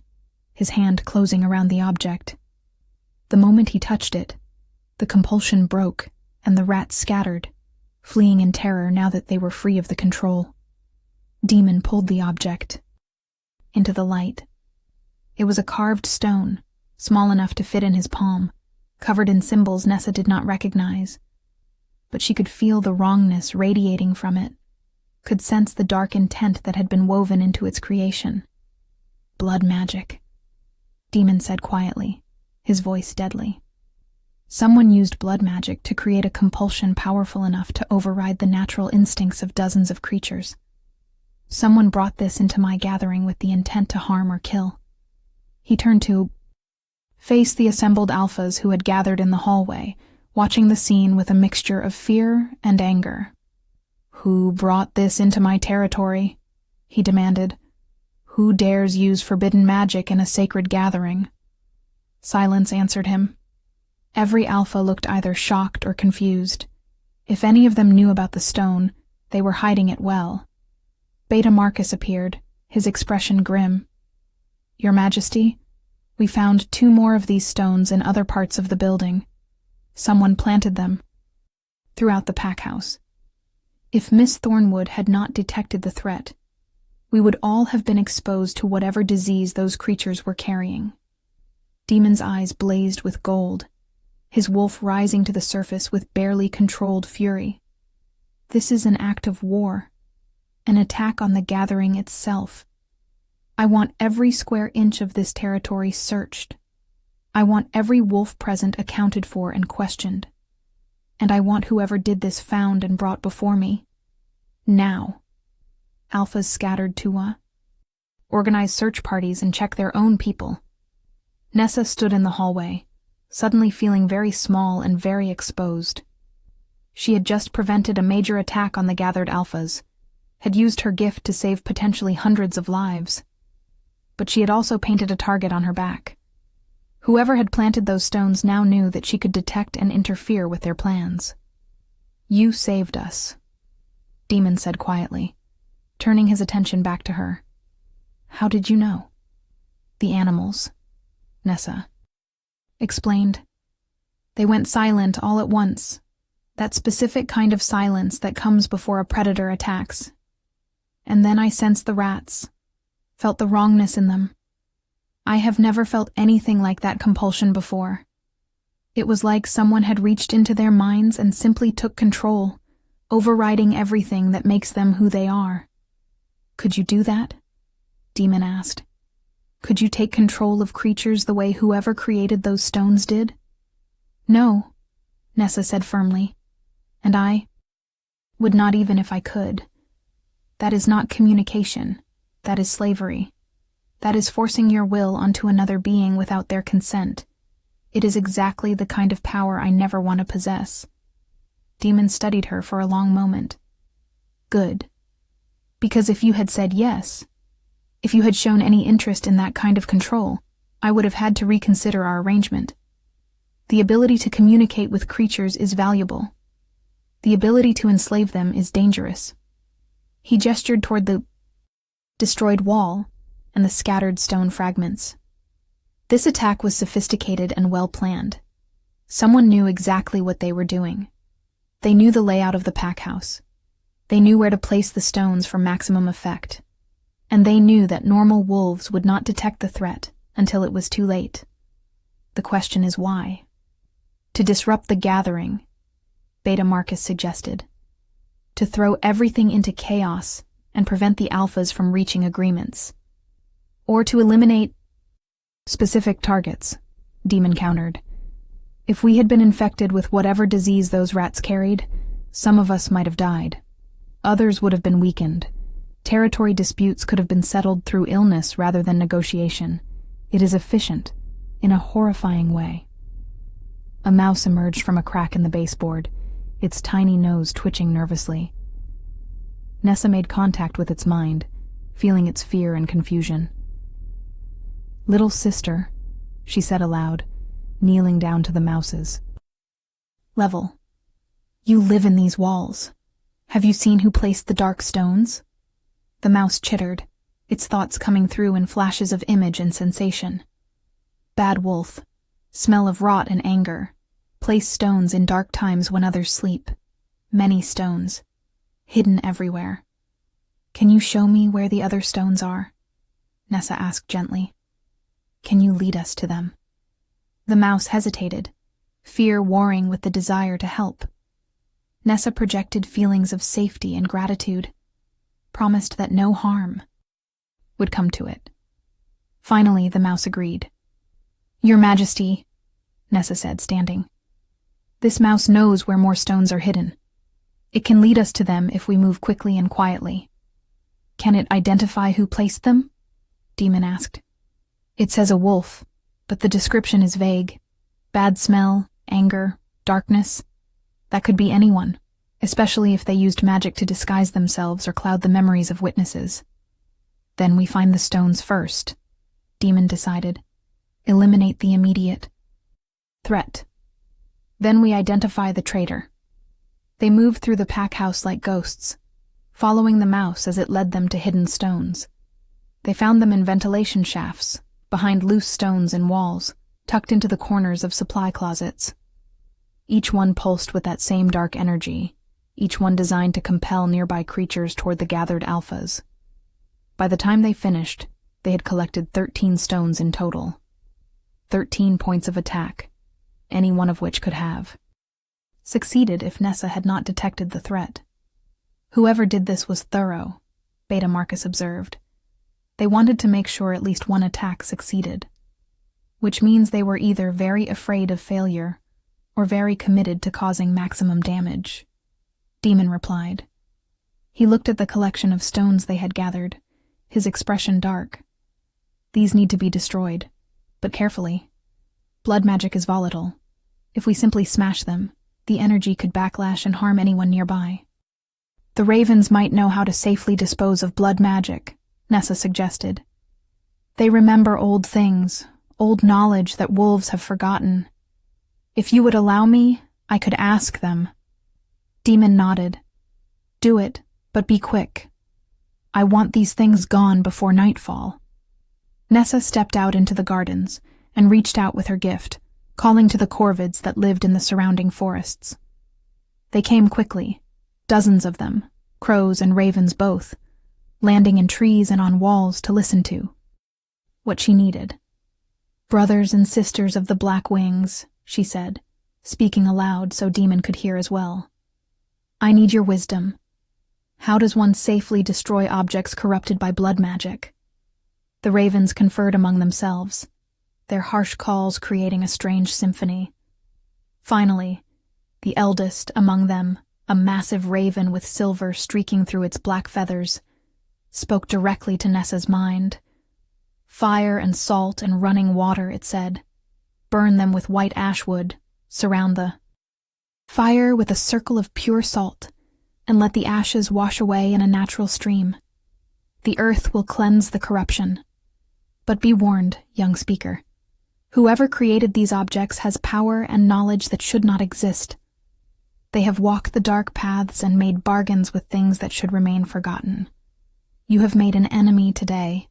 his hand closing around the object. The moment he touched it, the compulsion broke and the rats scattered, fleeing in terror now that they were free of the control. Demon pulled the object into the light. It was a carved stone, small enough to fit in his palm, covered in symbols Nessa did not recognize. But she could feel the wrongness radiating from it, could sense the dark intent that had been woven into its creation. Blood magic, Demon said quietly, his voice deadly. Someone used blood magic to create a compulsion powerful enough to override the natural instincts of dozens of creatures. Someone brought this into my gathering with the intent to harm or kill. He turned to face the assembled alphas who had gathered in the hallway, watching the scene with a mixture of fear and anger. "Who brought this into my territory?" he demanded. "Who dares use forbidden magic in a sacred gathering?" Silence answered him. Every alpha looked either shocked or confused. If any of them knew about the stone, they were hiding it well. Beta Marcus appeared, his expression grim. "Your Majesty, we found 2 more of these stones in other parts of the building. Someone planted them throughout the pack house. If Miss Thornwood had not detected the threat, we would all have been exposed to whatever disease those creatures were carrying." Demon's eyes blazed with gold, his wolf rising to the surface with barely controlled fury. "This is an act of war, an attack on the gathering itself. I want every square inch of this territory searched. I want every wolf present accounted for and questioned. And I want whoever did this found and brought before me. Now." Alphas scattered to organize search parties and check their own people. Nessa stood in the hallway, suddenly feeling very small and very exposed. She had just prevented a major attack on the gathered alphas, had used her gift to save potentially hundreds of lives. But she had also painted a target on her back. Whoever had planted those stones now knew that she could detect and interfere with their plans. "You saved us," Demon said quietly, turning his attention back to her. "How did you know?" "The animals," Nessa explained. "They went silent all at once, that specific kind of silence that comes before a predator attacks. And then I sensed the rats, felt the wrongness in them. I have never felt anything like that compulsion before. It was like someone had reached into their minds and simply took control, overriding everything that makes them who they are." "Could you do that?" Demon asked. "Could you take control of creatures the way whoever created those stones did?" "No," Nessa said firmly. "And I would not even if I could. That is not communication. That is slavery. That is forcing your will onto another being without their consent. It is exactly the kind of power I never want to possess." Demon studied her for a long moment. "Good. Because if you had said yes, if you had shown any interest in that kind of control, I would have had to reconsider our arrangement. The ability to communicate with creatures is valuable. The ability to enslave them is dangerous." He gestured toward the destroyed wall and the scattered stone fragments. This attack was sophisticated and well planned. Someone knew exactly what they were doing. They knew the layout of the pack house. They knew where to place the stones for maximum effect. And they knew that normal wolves would not detect the threat until it was too late. The question is why? To disrupt the gathering, Beta Marcus suggested. To throw everything into chaos and prevent the alphas from reaching agreements. Or to eliminate specific targets, Demon countered. If we had been infected with whatever disease those rats carried, some of us might have died. Others would have been weakened. Territory disputes could have been settled through illness rather than negotiation. It is efficient, in a horrifying way. A mouse emerged from a crack in the baseboard, its tiny nose twitching nervously. Nessa made contact with its mind, feeling its fear and confusion. "Little sister," she said aloud, kneeling down to the mouses. "Level. You live in these walls. Have you seen who placed the dark stones? The mouse chittered, its thoughts coming through in flashes of image and sensation. Bad wolf, smell of rot and anger, place stones in dark times when others sleep. Many stones, hidden everywhere. Can you show me where the other stones are? Nessa asked gently. Can you lead us to them? The mouse hesitated, fear warring with the desire to help. Nessa projected feelings of safety and gratitude, promised that no harm would come to it. Finally, the mouse agreed. Your Majesty, Nessa said, standing. This mouse knows where more stones are hidden. It can lead us to them if we move quickly and quietly. Can it identify who placed them? Demon asked. It says a wolf, but the description is vague. Bad smell, anger, darkness. That could be anyone, especially if they used magic to disguise themselves or cloud the memories of witnesses. Then we find the stones first, Demon decided. Eliminate the immediate threat. Then we identify the traitor. They moved through the pack house like ghosts, following the mouse as it led them to hidden stones. They found them in ventilation shafts, behind loose stones and walls, tucked into the corners of supply closets. Each one pulsed with that same dark energy, each one designed to compel nearby creatures toward the gathered alphas. By the time they finished, they had collected 13 stones in total. 13 points of attack, any one of which could have succeeded if Nessa had not detected the threat. Whoever did this was thorough, Beta Marcus observed. They wanted to make sure at least one attack succeeded, which means they were either very afraid of failure or very committed to causing maximum damage. Demon replied. He looked at the collection of stones they had gathered, his expression dark. These need to be destroyed, but carefully. Blood magic is volatile. If we simply smash them, the energy could backlash and harm anyone nearby. The ravens might know how to safely dispose of blood magic, Nessa suggested. They remember old things, old knowledge that wolves have forgotten. If you would allow me, I could ask them. Demon nodded. Do it, but be quick. I want these things gone before nightfall. Nessa stepped out into the gardens and reached out with her gift, calling to the corvids that lived in the surrounding forests. They came quickly, dozens of them, crows and ravens both, landing in trees and on walls to listen to what she needed. Brothers and sisters of the Black Wings, she said, speaking aloud so Demon could hear as well. I need your wisdom. How does one safely destroy objects corrupted by blood magic? The ravens conferred among themselves, their harsh calls creating a strange symphony. Finally, the eldest among them, a massive raven with silver streaking through its black feathers, spoke directly to Nessa's mind. Fire and salt and running water, it said. Burn them with white ash wood, surround the fire with a circle of pure salt, and let the ashes wash away in a natural stream. The earth will cleanse the corruption. But be warned, young speaker. Whoever created these objects has power and knowledge that should not exist. They have walked the dark paths and made bargains with things that should remain forgotten. You have made an enemy today,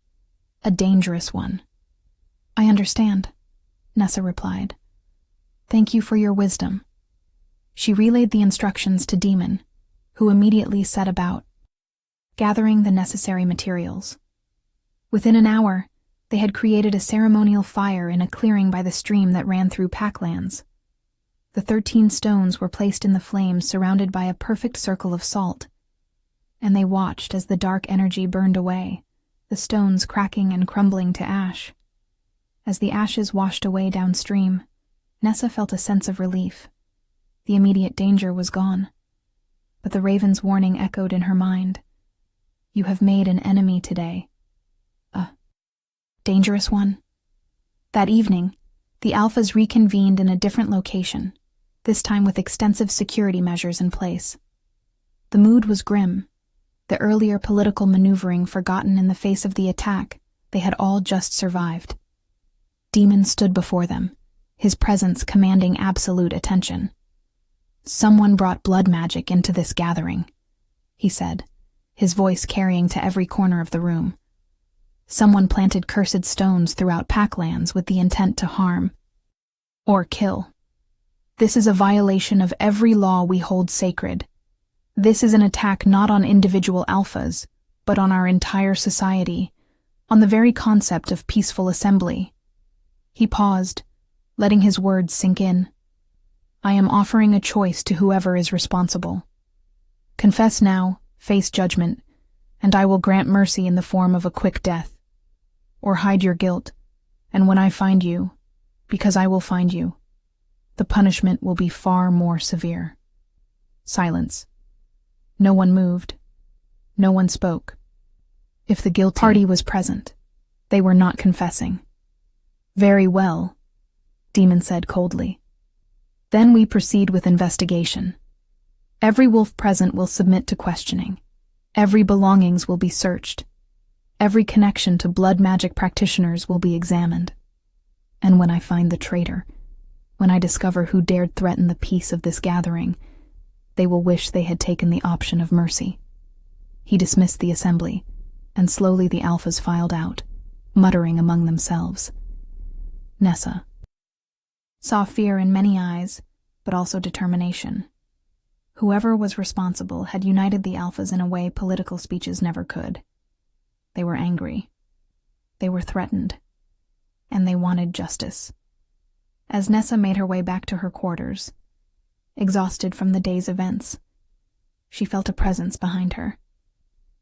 a dangerous one. I understand, Nessa replied. Thank you for your wisdom. She relayed the instructions to Demon, who immediately set about gathering the necessary materials. Within an hour, they had created a ceremonial fire in a clearing by the stream that ran through Packlands. The 13 stones were placed in the flames surrounded by a perfect circle of salt, and they watched as the dark energy burned away, the stones cracking and crumbling to ash. As the ashes washed away downstream, Nessa felt a sense of relief. The immediate danger was gone. But the raven's warning echoed in her mind. You have made an enemy today. A dangerous one? That evening, the Alphas reconvened in a different location, this time with extensive security measures in place. The mood was grim, the earlier political maneuvering forgotten in the face of the attack they had all just survived. Demon stood before them, his presence commanding absolute attention. Someone brought blood magic into this gathering, he said, his voice carrying to every corner of the room. Someone planted cursed stones throughout Packlands with the intent to harm or kill. This is a violation of every law we hold sacred. This is an attack not on individual alphas, but on our entire society, on the very concept of peaceful assembly. He paused, letting his words sink in. I am offering a choice to whoever is responsible. Confess now, face judgment, and I will grant mercy in the form of a quick death. Or hide your guilt, and when I find you, because I will find you, the punishment will be far more severe. Silence. No one moved. No one spoke. If the guilty party was present, they were not confessing. Very well, Demon said coldly. Then we proceed with investigation. Every wolf present will submit to questioning. Every belongings will be searched. Every connection to blood magic practitioners will be examined. And when I find the traitor, when I discover who dared threaten the peace of this gathering, they will wish they had taken the option of mercy. He dismissed the assembly, and slowly the alphas filed out, muttering among themselves. Nessa saw fear in many eyes, but also determination. Whoever was responsible had united the alphas in a way political speeches never could. They were angry. They were threatened. And they wanted justice. As Nessa made her way back to her quarters, exhausted from the day's events, she felt a presence behind her.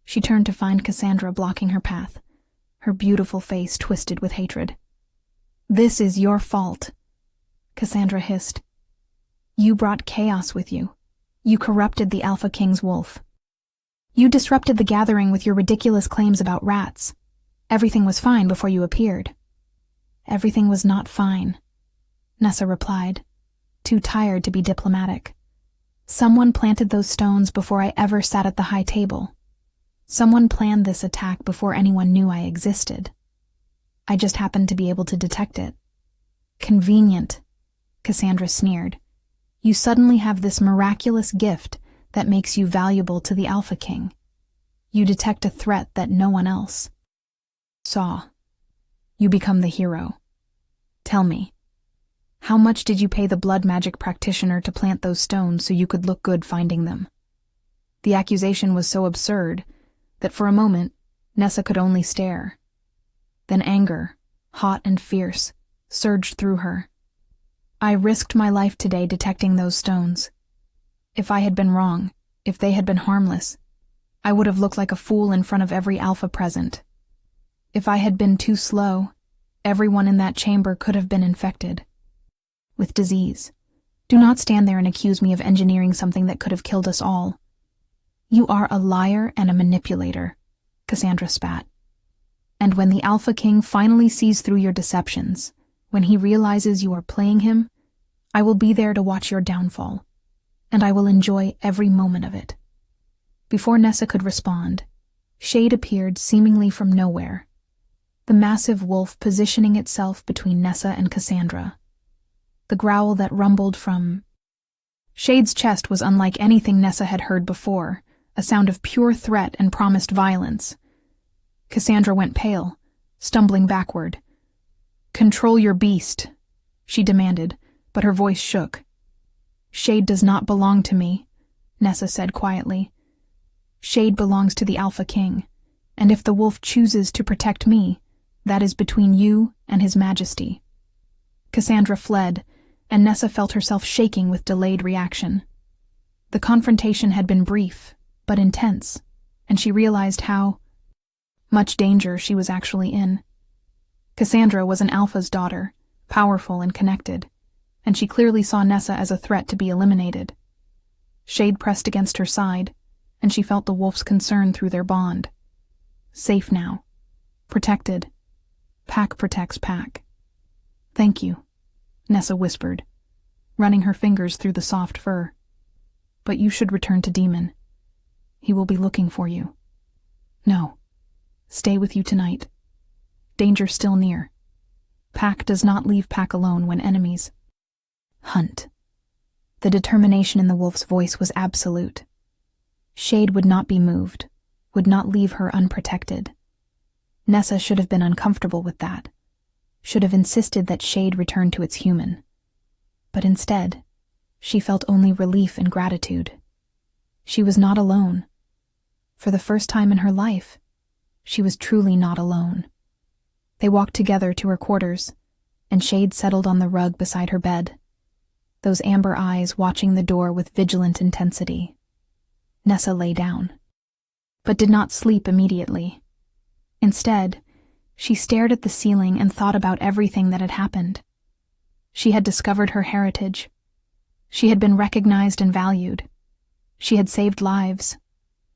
She turned to find Cassandra blocking her path, her beautiful face twisted with hatred. This is your fault, Cassandra hissed. You brought chaos with you. You corrupted the Alpha King's wolf. You disrupted the gathering with your ridiculous claims about rats. Everything was fine before you appeared. Everything was not fine, Nessa replied, too tired to be diplomatic. Someone planted those stones before I ever sat at the high table. Someone planned this attack before anyone knew I existed. I just happened to be able to detect it. Convenient, Cassandra sneered. You suddenly have this miraculous gift that makes you valuable to the Alpha King. You detect a threat that no one else saw. You become the hero. Tell me, how much did you pay the blood magic practitioner to plant those stones so you could look good finding them? The accusation was so absurd that for a moment, Nessa could only stare. Then anger, hot and fierce, surged through her. I risked my life today detecting those stones. If I had been wrong, if they had been harmless, I would have looked like a fool in front of every alpha present. If I had been too slow, everyone in that chamber could have been infected with disease. Do not stand there and accuse me of engineering something that could have killed us all. You are a liar and a manipulator, Cassandra spat. And when the Alpha King finally sees through your deceptions, when he realizes you are playing him, I will be there to watch your downfall, and I will enjoy every moment of it. Before Nessa could respond, Shade appeared seemingly from nowhere, the massive wolf positioning itself between Nessa and Cassandra. The growl that rumbled from Shade's chest was unlike anything Nessa had heard before, a sound of pure threat and promised violence. Cassandra went pale, stumbling backward. Control your beast, she demanded, but her voice shook. Shade does not belong to me, Nessa said quietly. Shade belongs to the Alpha King, and if the wolf chooses to protect me, that is between you and his majesty. Cassandra fled, and Nessa felt herself shaking with delayed reaction. The confrontation had been brief, but intense, and she realized how much danger she was actually in. Cassandra was an Alpha's daughter, powerful and connected, and she clearly saw Nessa as a threat to be eliminated. Shade pressed against her side, and she felt the wolf's concern through their bond. Safe now. Protected. Pack protects pack. Thank you, Nessa whispered, running her fingers through the soft fur. But you should return to Demon. He will be looking for you. No. Stay with you tonight. Danger still near. Pack does not leave pack alone when enemies hunt. The determination in the wolf's voice was absolute. Shade would not be moved, would not leave her unprotected. Nessa should have been uncomfortable with that, should have insisted that Shade return to its human. But instead, she felt only relief and gratitude. She was not alone. For the first time in her life, she was truly not alone. They walked together to her quarters, and Shade settled on the rug beside her bed, those amber eyes watching the door with vigilant intensity. Nessa lay down, but did not sleep immediately. Instead, she stared at the ceiling and thought about everything that had happened. She had discovered her heritage. She had been recognized and valued. She had saved lives.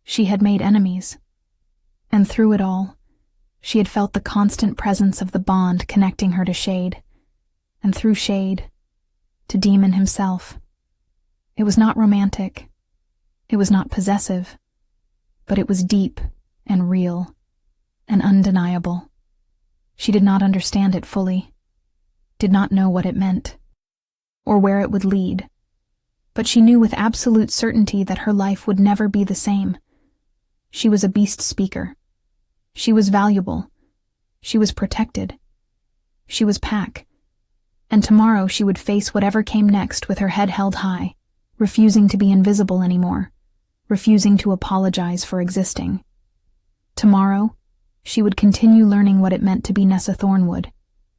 She had made enemies. And through it all, she had felt the constant presence of the bond connecting her to Shade, and through Shade, to Demon himself. It was not romantic. It was not possessive. But it was deep and real and undeniable. She did not understand it fully, did not know what it meant, or where it would lead, but she knew with absolute certainty that her life would never be the same. She was a beast speaker. She was valuable. She was protected. She was Pack. And tomorrow she would face whatever came next with her head held high, refusing to be invisible anymore, refusing to apologize for existing. Tomorrow, she would continue learning what it meant to be Nessa Thornwood,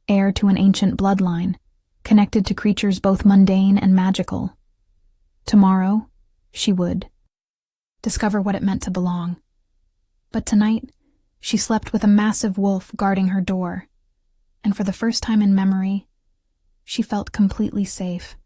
heir to an ancient bloodline, connected to creatures both mundane and magical. Tomorrow, she would discover what it meant to belong. But tonight, she slept with a massive wolf guarding her door, and for the first time in memory, she felt completely safe.